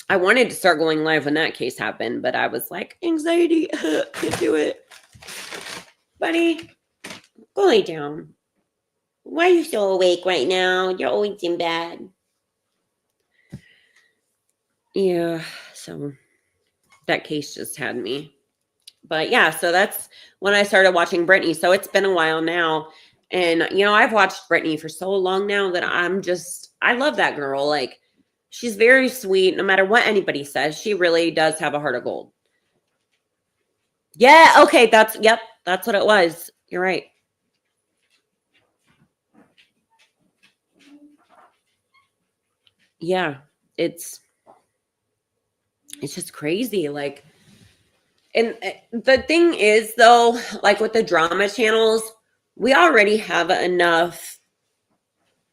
[SPEAKER 1] I wanted to start going live when that case happened, but I was like, anxiety, can't do it. Buddy, go lay down. Why are you so awake right now? You're always in bed. Yeah, so that case just had me. But yeah, so that's when I started watching Brittany. So it's been a while now. And, you know, I've watched Brittany for so long now that I love that girl. Like, she's very sweet. No matter what anybody says, she really does have a heart of gold. Yeah, okay, yep, that's what it was. You're right. Yeah, it's just crazy. Like, and the thing is, though, like with the drama channels, we already have enough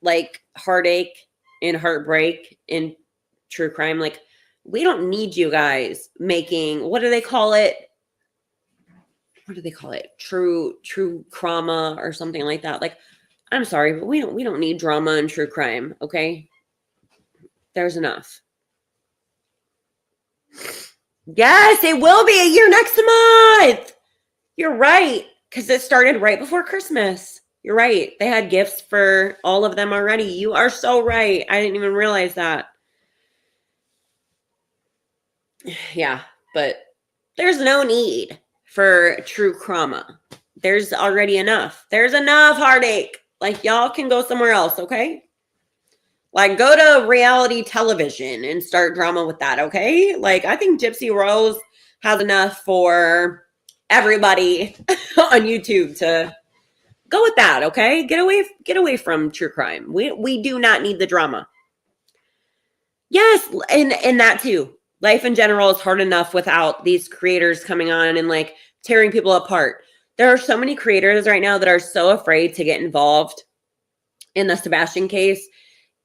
[SPEAKER 1] like heartache and heartbreak in true crime. Like, we don't need you guys making, what do they call it? What do they call it? True crama or something like that. Like, I'm sorry, but we don't need drama and true crime, okay? There's enough. Yes, it will be a year next month. You're right. Because it started right before Christmas. You're right. They had gifts for all of them already. You are so right. I didn't even realize that. Yeah, but there's no need for true trauma. There's already enough. There's enough heartache. Like, y'all can go somewhere else, okay? Like, go to reality television and start drama with that, okay? Like, I think Gypsy Rose has enough for everybody on YouTube to go with that, okay? Get away from true crime. We do not need the drama. Yes, and that too. Life in general is hard enough without these creators coming on and like tearing people apart. There are so many creators right now that are so afraid to get involved in the Sebastian case,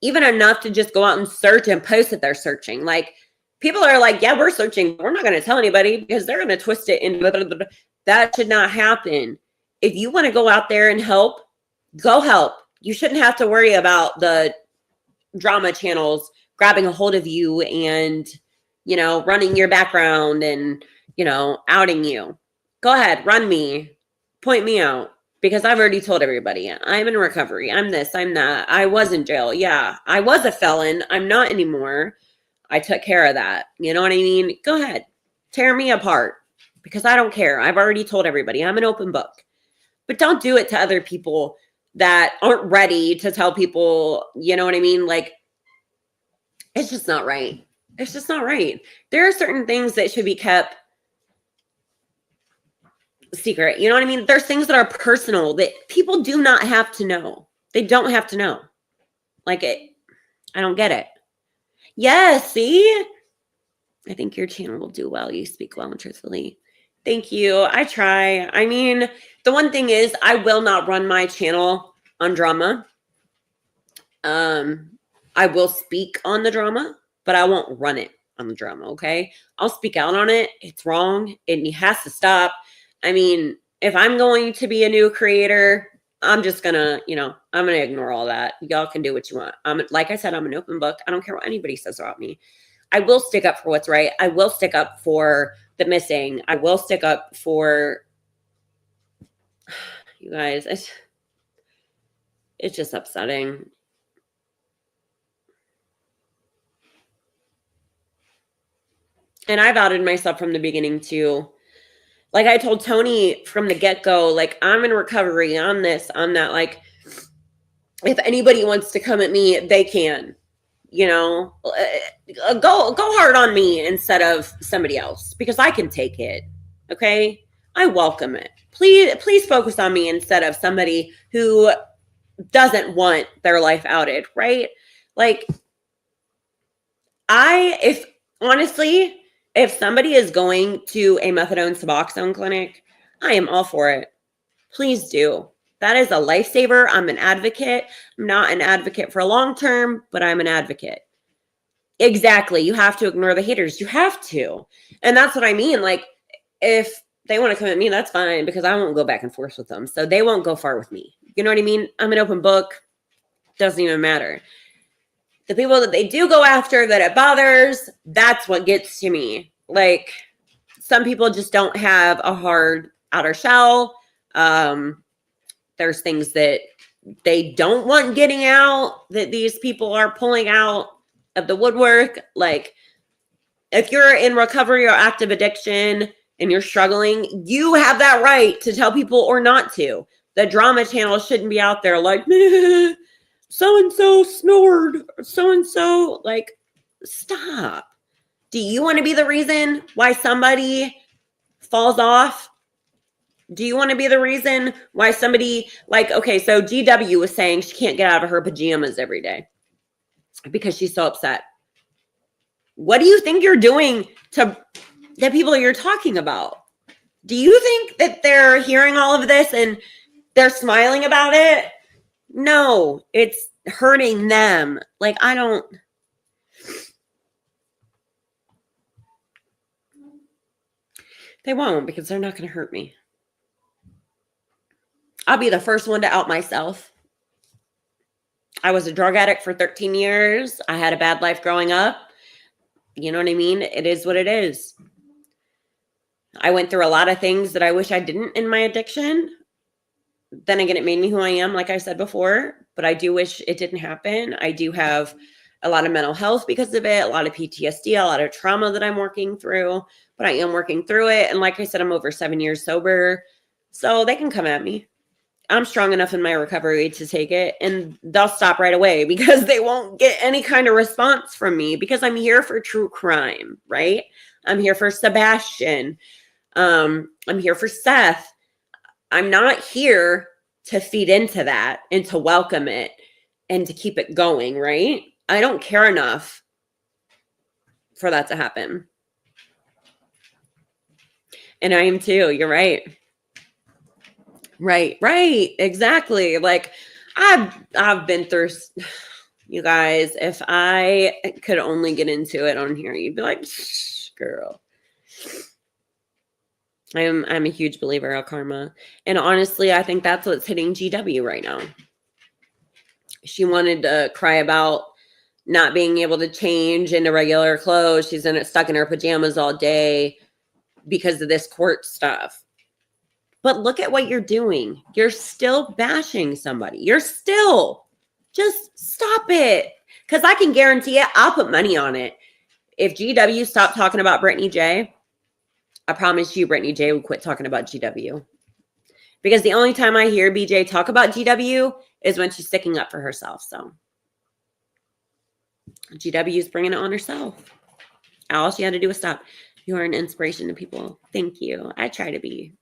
[SPEAKER 1] even enough to just go out and search and post that they're searching. Like, people are like, yeah, we're searching. We're not going to tell anybody because they're going to twist it and that should not happen. If you want to go out there and help, go help. You shouldn't have to worry about the drama channels grabbing a hold of you and, running your background and, outing you. Go ahead, run me, point me out, because I've already told everybody I'm in recovery. I'm this, I'm that. I was in jail. Yeah, I was a felon. I'm not anymore. I took care of that. You know what I mean? Go ahead, tear me apart because I don't care. I've already told everybody I'm an open book. But don't do it to other people that aren't ready to tell people, you know what I mean? Like, it's just not right. It's just not right. There are certain things that should be kept secret. You know what I mean? There's things that are personal that people do not have to know. They don't have to know. Like, I don't get it. Yes, see? I think your channel will do well. You speak well and truthfully. Thank you. I try. I mean, the one thing is I will not run my channel on drama. I will speak on the drama, but I won't run it on the drama, okay? I'll speak out on it. It's wrong. It has to stop. I mean, if I'm going to be a new creator, I'm just gonna, I'm gonna ignore all that. Y'all can do what you want. Like I said, I'm an open book. I don't care what anybody says about me. I will stick up for what's right. I will stick up for the missing. I will stick up for you guys. It's just upsetting. And I've outed myself from the beginning too. Like, I told Tony from the get-go, like, I'm in recovery on this, on that. Like, if anybody wants to come at me, they can. Go hard on me instead of somebody else because I can take it. Okay, I welcome it. Please focus on me instead of somebody who doesn't want their life outed, right? Like, if honestly, if somebody is going to a methadone Suboxone clinic, I am all for it. Please do. That is a lifesaver. I'm an advocate. I'm not an advocate for long term, but I'm an advocate. Exactly. You have to ignore the haters. You have to. And that's what I mean. Like, if they want to come at me, that's fine because I won't go back and forth with them. So they won't go far with me. You know what I mean? I'm an open book. Doesn't even matter. The people that they do go after that it bothers, that's what gets to me. Like, some people just don't have a hard outer shell. There's things that they don't want getting out that these people are pulling out of the woodwork. Like, if you're in recovery or active addiction and you're struggling, you have that right to tell people or not to. The drama channel shouldn't be out there like, so-and-so snored, so-and-so. Like, stop. Do you want to be the reason why somebody falls off, do you want to be the reason why somebody like, okay, so GW was saying she can't get out of her pajamas every day because she's so upset. What do you think you're doing to the people you're talking about? Do you think that they're hearing all of this and they're smiling about it? No, it's hurting them. Like, they won't, because they're not going to hurt me. I'll be the first one to out myself. I was a drug addict for 13 years. I had a bad life growing up. You know what I mean? It is what it is. I went through a lot of things that I wish I didn't in my addiction. Then again, it made me who I am, like I said before, but I do wish it didn't happen. I do have a lot of mental health because of it, a lot of PTSD, a lot of trauma that I'm working through, but I am working through it. And like I said, I'm over 7 years sober, so they can come at me. I'm strong enough in my recovery to take it, and they'll stop right away because they won't get any kind of response from me, because I'm here for true crime, right? I'm here for Sebastian. I'm here for Seth. I'm not here to feed into that and to welcome it and to keep it going, right? I don't care enough for that to happen. And I am too. You're right. Right. Exactly. Like, I've been through, you guys, if I could only get into it on here, you'd be like, shh, girl. I'm a huge believer of karma. And honestly, I think that's what's hitting GW right now. She wanted to cry about not being able to change into regular clothes. She's stuck in her pajamas all day because of this court stuff. But look at what you're doing. You're still bashing somebody. Just stop it. Because I can guarantee it. I'll put money on it. If GW stopped talking about Brittany J, I promise you Brittany J will quit talking about GW. Because the only time I hear BJ talk about GW is when she's sticking up for herself. So GW is bringing it on herself. All she had to do was stop. You are an inspiration to people. Thank you. I try to be.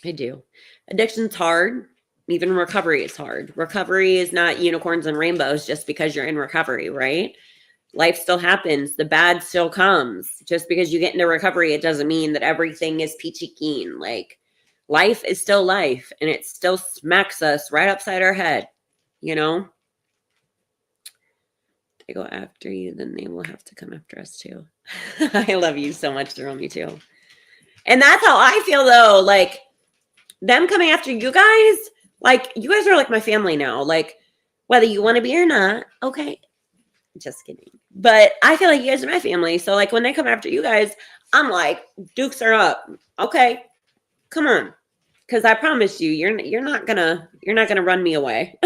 [SPEAKER 1] I do. Addiction's hard. Even recovery is hard. Recovery is not unicorns and rainbows just because you're in recovery, right? Life still happens. The bad still comes. Just because you get into recovery, it doesn't mean that everything is peachy keen. Like, life is still life, and it still smacks us right upside our head, you know? They go after you, then they will have to come after us too. I love you so much, Thrill Me Too. And that's how I feel, though. Like, them coming after you guys, like, you guys are like my family now. Like, whether you want to be or not, okay. Just kidding. But I feel like you guys are my family. So, like, when they come after you guys, I'm like, dukes are up. Okay, come on. Because I promise you, you're not gonna run me away.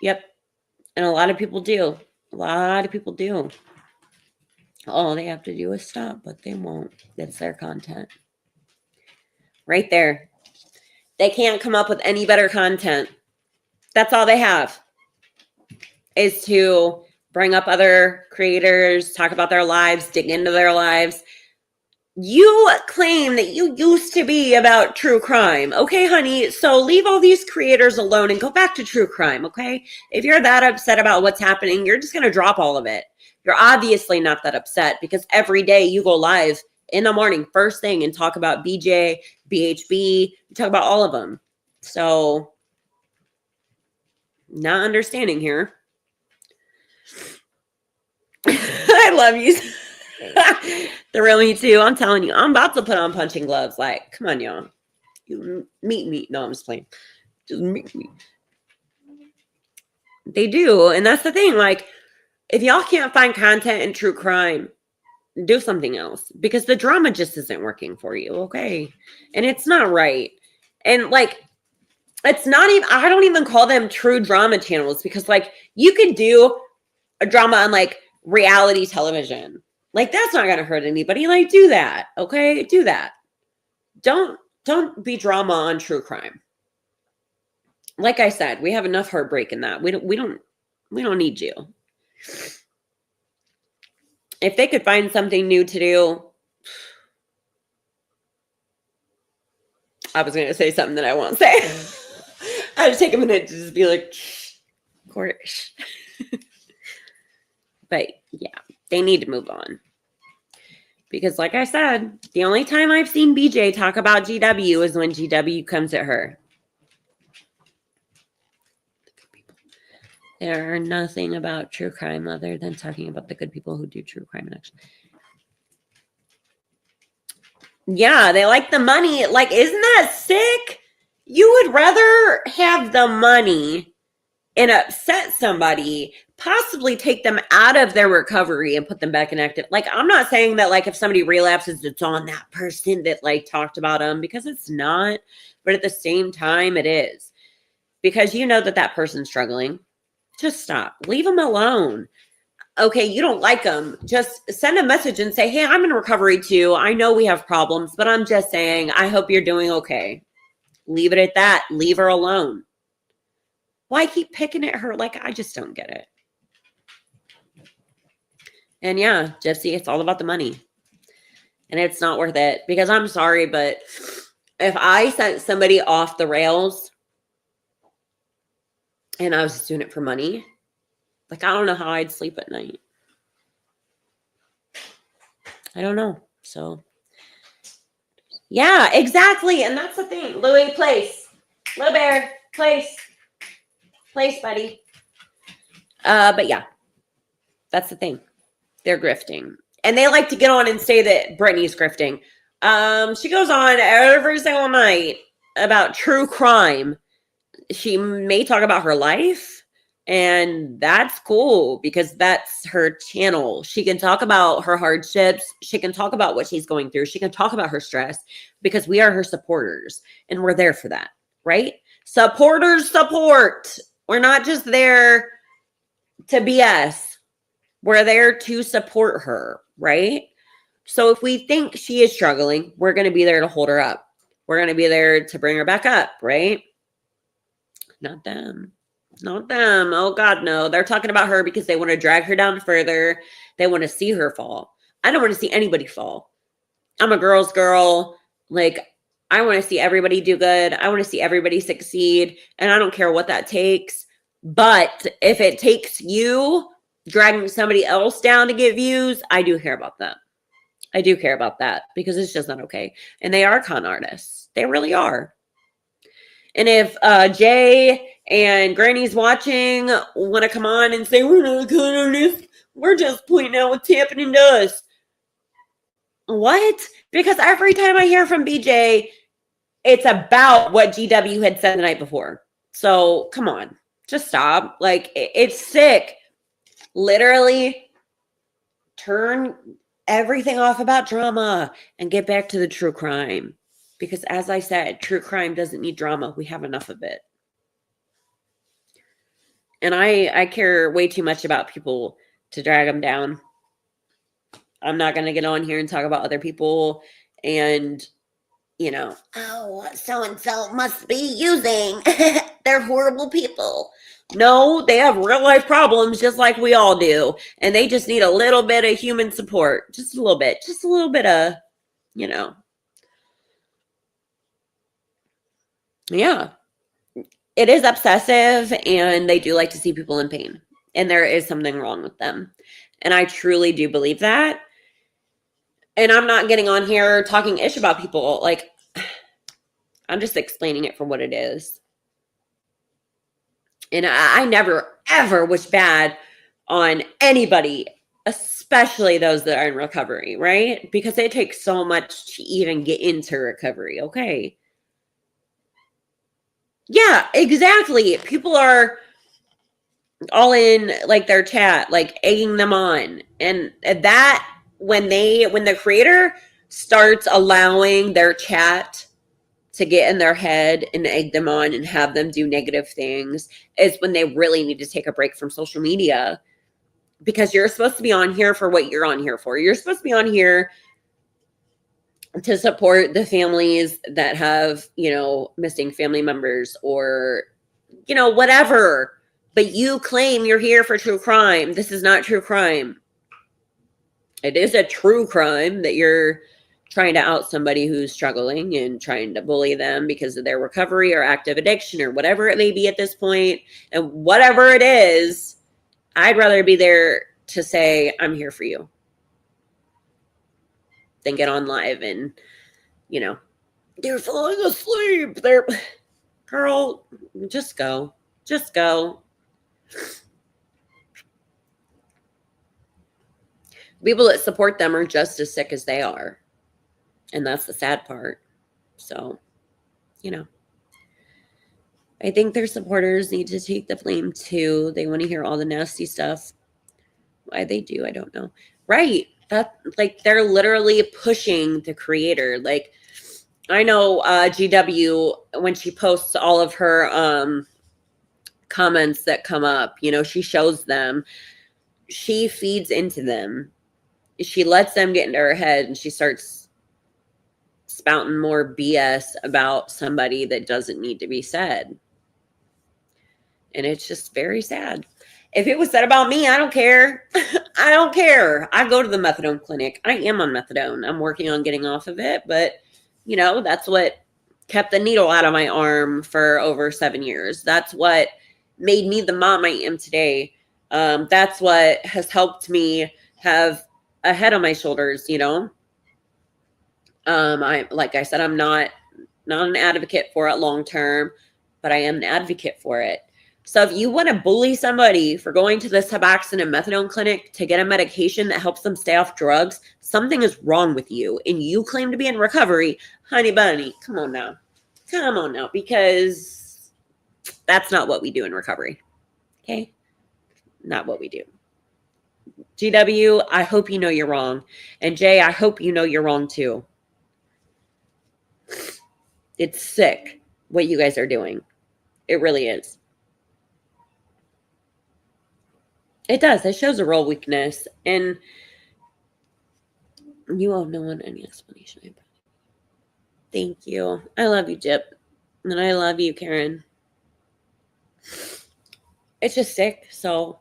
[SPEAKER 1] Yep. And a lot of people do. All they have to do is stop, but they won't. That's their content. Right there. They can't come up with any better content. That's all they have, is to bring up other creators, talk about their lives, dig into their lives. You claim that you used to be about true crime. Okay, honey, so leave all these creators alone and go back to true crime, okay? If you're that upset about what's happening, you're just going to drop all of it. You're obviously not that upset, because every day you go live in the morning, first thing, and talk about BJ, BHB, you talk about all of them. So, not understanding here. I love you. Thrill Me Too. I'm telling you, I'm about to put on punching gloves. Like, come on, y'all. You meet me. No, I'm just playing. Just meet me. They do. And that's the thing. Like, if y'all can't find content in true crime, do something else, because the drama just isn't working for you. Okay. And it's not right. And like, it's not even, I don't even call them true drama channels, because like, you can do a drama on like reality television. Like, that's not going to hurt anybody. Like, do that. Okay. Do that. Don't be drama on true crime. Like I said, we have enough heartbreak in that. We don't need you. If they could find something new to do, I was going to say something that I won't say. I had to take a minute to just be like, of course. But yeah, they need to move on. Because like I said, the only time I've seen BJ talk about GW is when GW comes at her. There are nothing about true crime other than talking about the good people who do true crime action. Yeah, they like the money. Like, isn't that sick? You would rather have the money and upset somebody, possibly take them out of their recovery and put them back in active. Like, I'm not saying that, like, if somebody relapses, it's on that person that, like, talked about them, because it's not. But at the same time, it is. Because you know that that person's struggling. Just stop. Leave them alone. Okay, you don't like them. Just send a message and say, hey, I'm in recovery too. I know we have problems, but I'm just saying, I hope you're doing okay. Leave it at that. Leave her alone. Why keep picking at her? Like, I just don't get it. And yeah, Gypsy, it's all about the money. And it's not worth it. Because I'm sorry, but if I sent somebody off the rails and I was just doing it for money, like, I don't know how I'd sleep at night. I don't know. So, yeah, exactly. And that's the thing. Louis, place. Little Bear, place. Place, buddy. But yeah, that's the thing. They're grifting. And they like to get on and say that Brittany's grifting. She goes on every single night about true crime. She may talk about her life, and that's cool because that's her channel. She can talk about her hardships. She can talk about what she's going through. She can talk about her stress because we are her supporters and we're there for that, right? Supporters support. We're not just there to BS. We're there to support her, right? So if we think she is struggling, we're going to be there to hold her up. We're going to be there to bring her back up, right? Not them. Not them. Oh, God, no. They're talking about her because they want to drag her down further. They want to see her fall. I don't want to see anybody fall. I'm a girl's girl. Like, I want to see everybody do good. I want to see everybody succeed. And I don't care what that takes. But if it takes you dragging somebody else down to get views, I do care about that. I do care about that because it's just not okay. And they are con artists. They really are. And if Jay and Granny's watching want to come on and say, we're not con artists, we're just pointing out what's happening to us. What? Because every time I hear from BJ, it's about what GW had said the night before. So come on, just stop. Like, it's sick. Literally turn everything off about drama and get back to the true crime. Because as I said, true crime doesn't need drama. We have enough of it. And I care way too much about people to drag them down. I'm not going to get on here and talk about other people and, you know, oh, so-and-so must be using. They're horrible people. No, they have real life problems just like we all do. And they just need a little bit of human support. Just a little bit. Just a little bit of, you know. Yeah. It is obsessive and they do like to see people in pain. And there is something wrong with them. And I truly do believe that. And I'm not getting on here talking ish about people. Like, I'm just explaining it for what it is. And I never, ever wish bad on anybody, especially those that are in recovery, right? Because it takes so much to even get into recovery, okay? Yeah, exactly. People are all in, like, their chat, like, egging them on. And that, when the creator starts allowing their chat to get in their head and egg them on and have them do negative things, is when they really need to take a break from social media. Because you're supposed to be on here for what you're on here for. You're supposed to be on here to support the families that have, you know, missing family members or, you know, whatever. But you claim you're here for true crime. This is not true crime. It is a true crime that you're trying to out somebody who's struggling and trying to bully them because of their recovery or active addiction or whatever it may be at this point. And whatever it is, I'd rather be there to say, I'm here for you, than get on live and, you know, they're falling asleep. They're, girl, just go. Just go. People that support them are just as sick as they are. And that's the sad part. So, you know, I think their supporters need to take the blame too. They want to hear all the nasty stuff. Why they do, I don't know. Right. That, like, they're literally pushing the creator. Like, I know GW, when she posts all of her comments that come up, you know, she shows them. She feeds into them. She lets them get into her head, and she starts spouting more BS about somebody that doesn't need to be said. And it's just very sad. If it was said about me, I don't care. I don't care. I go to the methadone clinic. I am on methadone. I'm working on getting off of it, but you know, that's what kept the needle out of my arm for over 7 years. That's what made me the mom I am today. That's what has helped me have a head on my shoulders, you know. Like I said, I'm not an advocate for it long term, but I am an advocate for it. So if you want to bully somebody for going to the Suboxone and methadone clinic to get a medication that helps them stay off drugs, something is wrong with you, and you claim to be in recovery, honey bunny, come on now. Come on now, because that's not what we do in recovery. Okay? Not what we do. GW, I hope you know you're wrong. And Jay, I hope you know you're wrong too. It's sick what you guys are doing. It really is. It does. It shows a real weakness. And you owe no one any explanation. Thank you. I love you, Jip. And I love you, Karen. It's just sick. So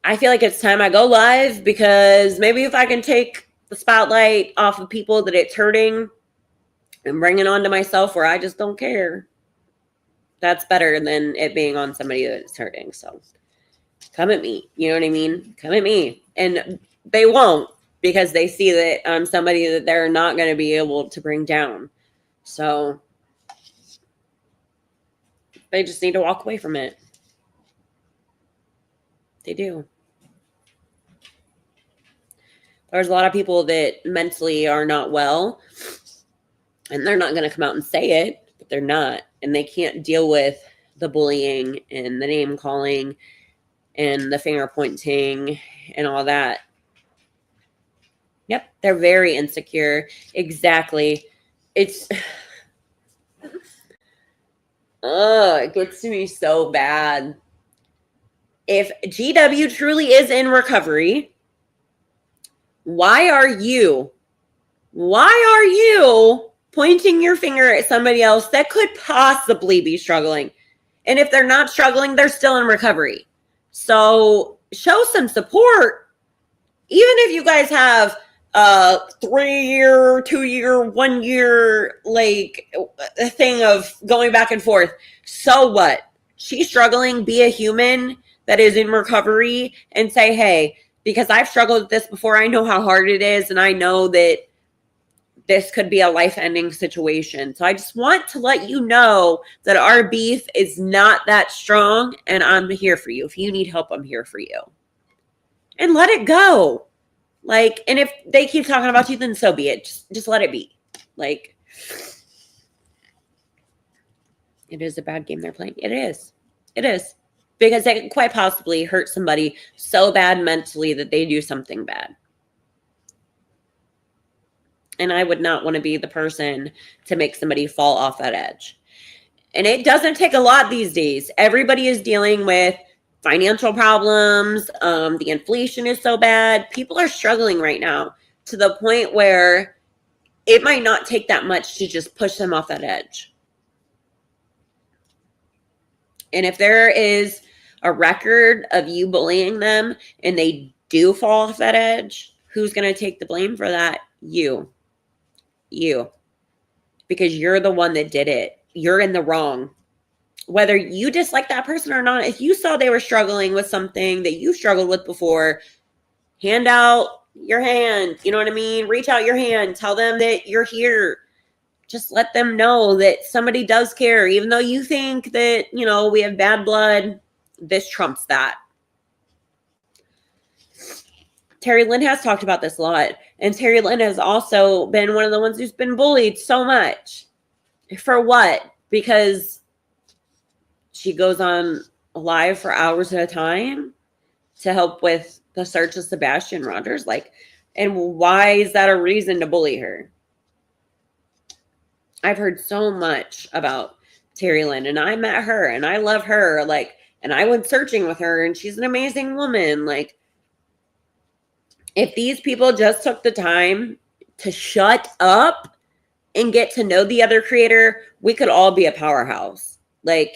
[SPEAKER 1] I feel like it's time I go live, because maybe if I can take the spotlight off of people that it's hurting and bring it on to myself where I just don't care, that's better than it being on somebody that's hurting. So come at me. You know what I mean? Come at me. And they won't, because they see that I'm somebody that they're not going to be able to bring down. So they just need to walk away from it. They do. There's a lot of people that mentally are not well, and they're not going to come out and say it, but they're not. And they can't deal with the bullying and the name calling and the finger pointing and all that. Yep, they're very insecure. Exactly. It's it gets to me so bad. If GW truly is in recovery, why are you pointing your finger at somebody else that could possibly be struggling? And if they're not struggling, they're still in recovery. So show some support. Even if you guys have a 3-year, 2-year, 1 year, like a thing of going back and forth. So what? She's struggling. Be a human that is in recovery and say, hey, because I've struggled with this before, I know how hard it is. And I know that this could be a life-ending situation. So I just want to let you know that our beef is not that strong, and I'm here for you. If you need help, I'm here for you. And let it go. Like, and if they keep talking about you, then so be it. Just let it be. Like, it is a bad game they're playing. It is. It is. Because they could quite possibly hurt somebody so bad mentally that they do something bad. And I would not want to be the person to make somebody fall off that edge. And it doesn't take a lot these days. Everybody is dealing with financial problems. The inflation is so bad. People are struggling right now to the point where it might not take that much to just push them off that edge. And if there is a record of you bullying them and they do fall off that edge, Who's going to take the blame for that? You. Because you're the one that did it. You're in the wrong. Whether you dislike that person or not, if you saw they were struggling with something that you struggled with before, hand out your hand. You know what I mean? Reach out your hand. Tell them that you're here. Just let them know that somebody does care. Even though you think that, we have bad blood, this trumps that. Terry Lynn has talked about this a lot. And Terry Lynn has also been one of the ones who's been bullied so much. For what? Because she goes on live for hours at a time to help with the search of Sebastian Rogers. And why is that a reason to bully her? I've heard so much about Terry Lynn, and I met her, and I love her. And I went searching with her, and she's an amazing woman. If these people just took the time to shut up and get to know the other creator, we could all be a powerhouse. I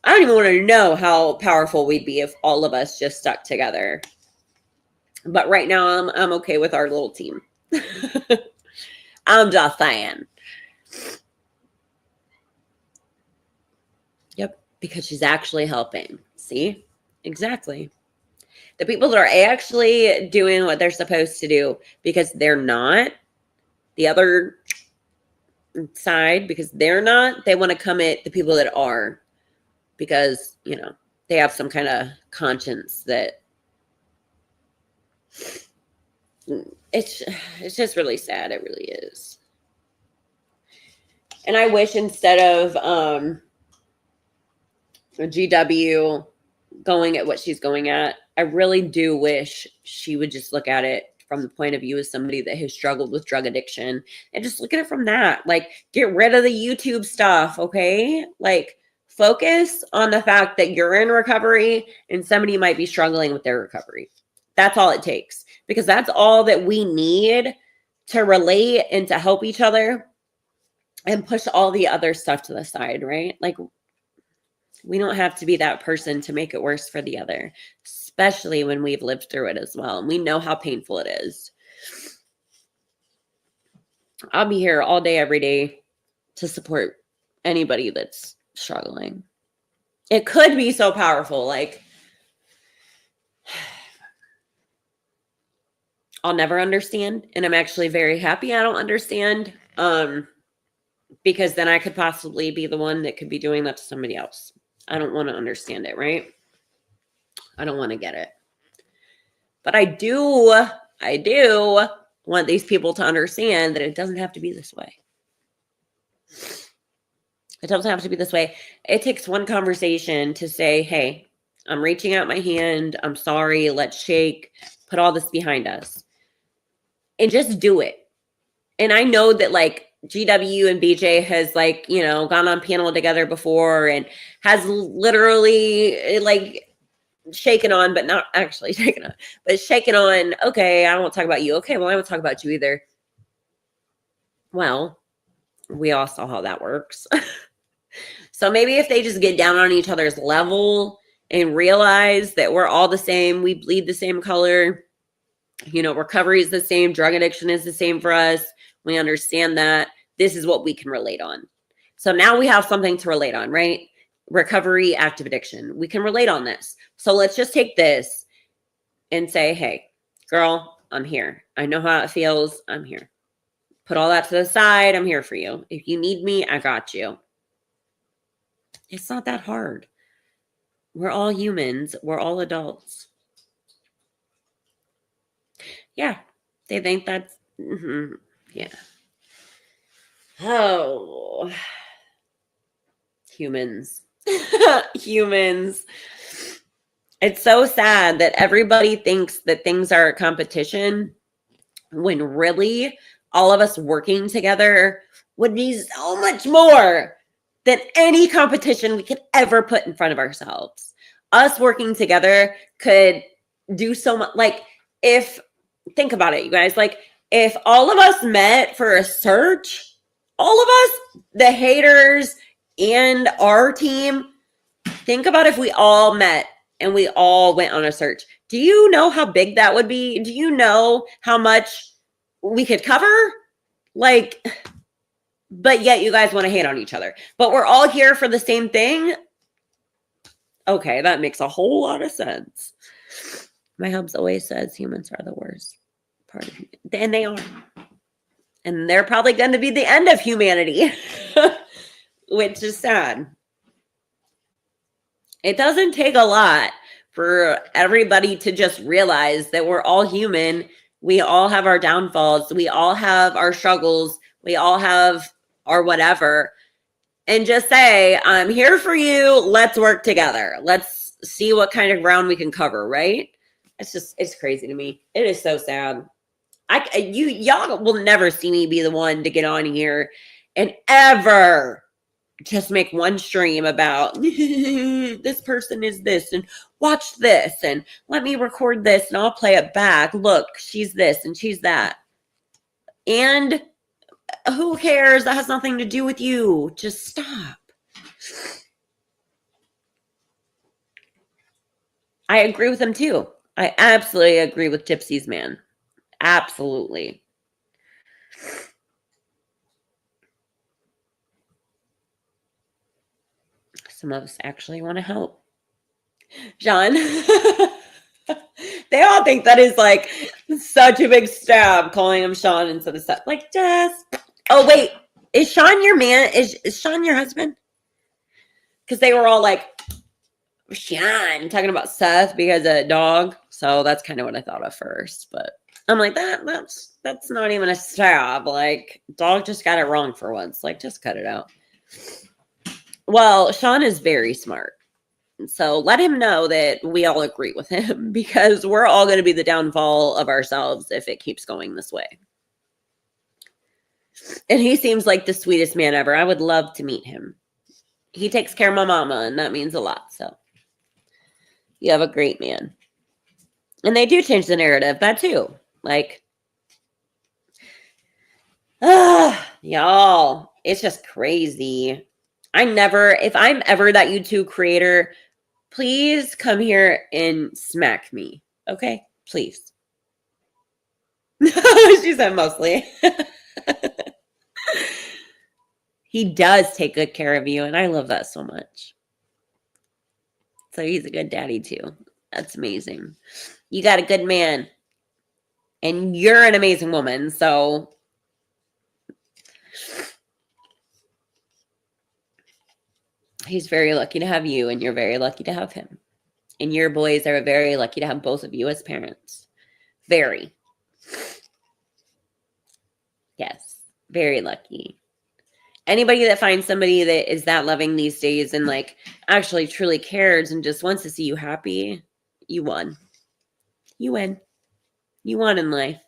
[SPEAKER 1] don't even want to know how powerful we'd be if all of us just stuck together. But right now, I'm okay with our little team. I'm just saying. Yep, because she's actually helping. See? Exactly. The people that are actually doing what they're supposed to do, because they're not, the other side, because they're not, they want to come at the people that are, because, they have some kind of conscience that it's just really sad. It really is. And I wish instead of GW going at what she's going at, I really do wish she would just look at it from the point of view of somebody that has struggled with drug addiction and just look at it from that. Get rid of the YouTube stuff, okay? Focus on the fact that you're in recovery and somebody might be struggling with their recovery. That's all it takes, because that's all that we need to relate and to help each other, and push all the other stuff to the side, right? We don't have to be that person to make it worse for the other, especially when we've lived through it as well. And we know how painful it is. I'll be here all day, every day to support anybody that's struggling. It could be so powerful. I'll never understand. And I'm actually very happy I don't understand. Because then I could possibly be the one that could be doing that to somebody else. I don't want to understand it, right? I don't want to get it. But I do want these people to understand that it doesn't have to be this way. It doesn't have to be this way. It takes one conversation to say, hey, I'm reaching out my hand. I'm sorry. Let's shake. Put all this behind us. And just do it. And I know that GW and BJ has gone on panel together before and has literally shaken on, but not actually shaken on, but shaken on. Okay, I won't talk about you. Okay, well, I won't talk about you either. Well, we all saw how that works. So maybe if they just get down on each other's level and realize that we're all the same, we bleed the same color, recovery is the same, drug addiction is the same for us. We understand that this is what we can relate on. So now we have something to relate on, right? Recovery, active addiction. We can relate on this. So let's just take this and say, hey, girl, I'm here. I know how it feels. I'm here. Put all that to the side. I'm here for you. If you need me, I got you. It's not that hard. We're all humans. We're all adults. Yeah. They think that's, yeah. Oh, humans. Humans. It's so sad that everybody thinks that things are a competition when really all of us working together would be so much more than any competition we could ever put in front of ourselves. Us working together could do so much. Think about it, you guys. If all of us met for a search, all of us, the haters and our team, think about if we all met and we all went on a search. Do you know how big that would be? Do you know how much we could cover? Like, but yet you guys want to hate on each other. But we're all here for the same thing? Okay, that makes a whole lot of sense. My hubs always says humans are the worst part of humanity. And they are. And they're probably going to be the end of humanity, which is sad. It doesn't take a lot for everybody to just realize that we're all human. We all have our downfalls. We all have our struggles. We all have our whatever. And just say, I'm here for you. Let's work together. Let's see what kind of ground we can cover, right? It's crazy to me. It is so sad. Y'all will never see me be the one to get on here and ever just make one stream about this person is this and watch this and let me record this and I'll play it back. Look, she's this and she's that. And who cares? That has nothing to do with you. Just stop. I agree with him too. I absolutely agree with Gypsy's man. Absolutely. Some of us actually want to help. John, they all think that is like such a big stab calling him Sean instead of Seth. Like, just, oh, wait, is Sean your man? Is Sean your husband? Because they were all like, Sean, talking about Seth because of a dog. So that's kind of what I thought of first. But I'm like, that's not even a stab. Like, dog just got it wrong for once. Like, just cut it out. Well, Sean is very smart. So let him know that we all agree with him because we're all going to be the downfall of ourselves if it keeps going this way. And he seems like the sweetest man ever. I would love to meet him. He takes care of my mama, and that means a lot. So you have a great man. And they do change the narrative, that too. Like, y'all, it's just crazy. If I'm ever that YouTube creator, please come here and smack me. Okay? Please. She said mostly. He does take good care of you, and I love that so much. So he's a good daddy too. That's amazing. You got a good man. And you're an amazing woman, so he's very lucky to have you, and you're very lucky to have him. And your boys are very lucky to have both of you as parents. Very. Yes, very lucky. Anybody that finds somebody that is that loving these days and like actually truly cares and just wants to see you happy, you won. You win. You won in life.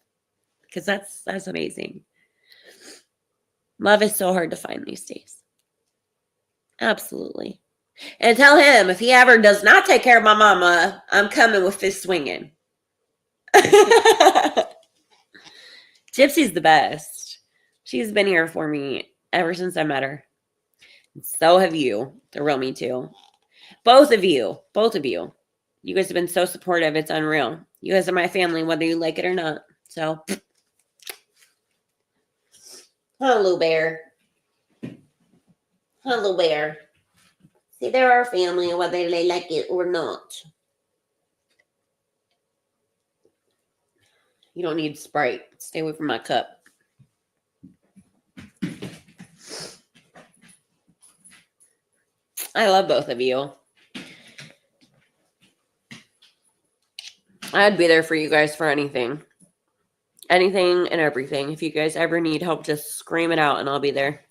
[SPEAKER 1] Because that's amazing. Love is so hard to find these days. Absolutely. And tell him if he ever does not take care of my mama, I'm coming with fist swinging. Gypsy's the best. She's been here for me ever since I met her. And so have you, the real me too. Both of you. You guys have been so supportive. It's unreal. You guys are my family, whether you like it or not. So, hello, bear. Hello, bear. See, they're our family, whether they like it or not. You don't need Sprite. Stay away from my cup. I love both of you. I'd be there for you guys for anything. Anything and everything. If you guys ever need help, just scream it out and I'll be there.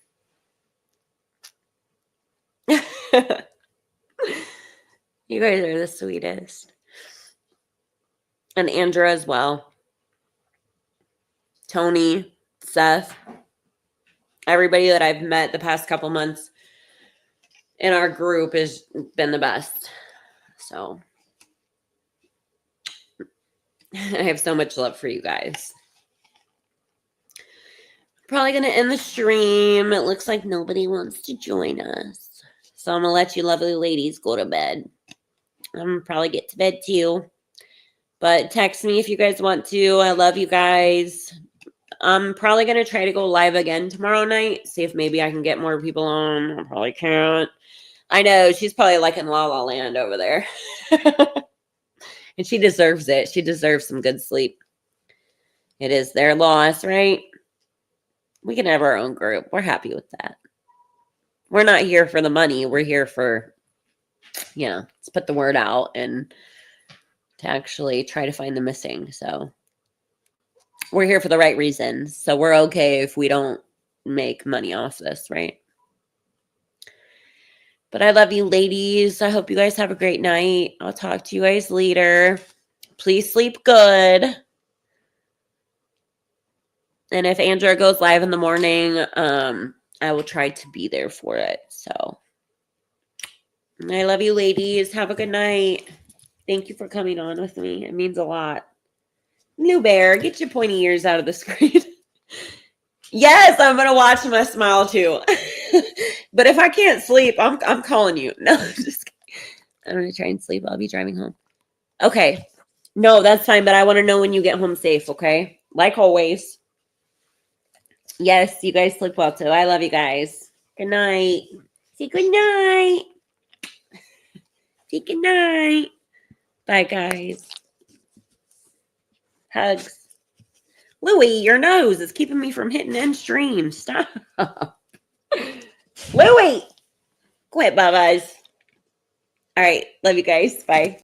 [SPEAKER 1] You guys are the sweetest. And Andra as well. Tony, Seth, everybody that I've met the past couple months in our group has been the best. So I have so much love for you guys. Probably going to end the stream. It looks like nobody wants to join us. So I'm going to let you lovely ladies go to bed. I'm going to probably get to bed too. But text me if you guys want to. I love you guys. I'm probably going to try to go live again tomorrow night. See if maybe I can get more people on. I probably can't. I know. She's probably like in La La Land over there. And she deserves it. She deserves some good sleep. It is their loss, right? We can have our own group. We're happy with that. We're not here for the money. We're here for, let's put the word out and to actually try to find the missing. So we're here for the right reasons. So we're okay if we don't make money off this, right? But I love you, ladies. I hope you guys have a great night. I'll talk to you guys later. Please sleep good. And if Andrea goes live in the morning, I will try to be there for it. So I love you, ladies. Have a good night. Thank you for coming on with me. It means a lot. New Bear, get your pointy ears out of the screen. Yes, I'm gonna watch my smile too. But if I can't sleep, I'm calling you. No, just kidding. I'm gonna try and sleep. I'll be driving home. Okay. No, that's fine, but I want to know when you get home safe, okay? Like always. Yes, you guys sleep well too. I love you guys. Good night. Say good night. Say good night. Bye, guys. Hugs. Louie, your nose is keeping me from hitting end stream. Stop. Louie. Quit, bye-byes. All right. Love you guys. Bye.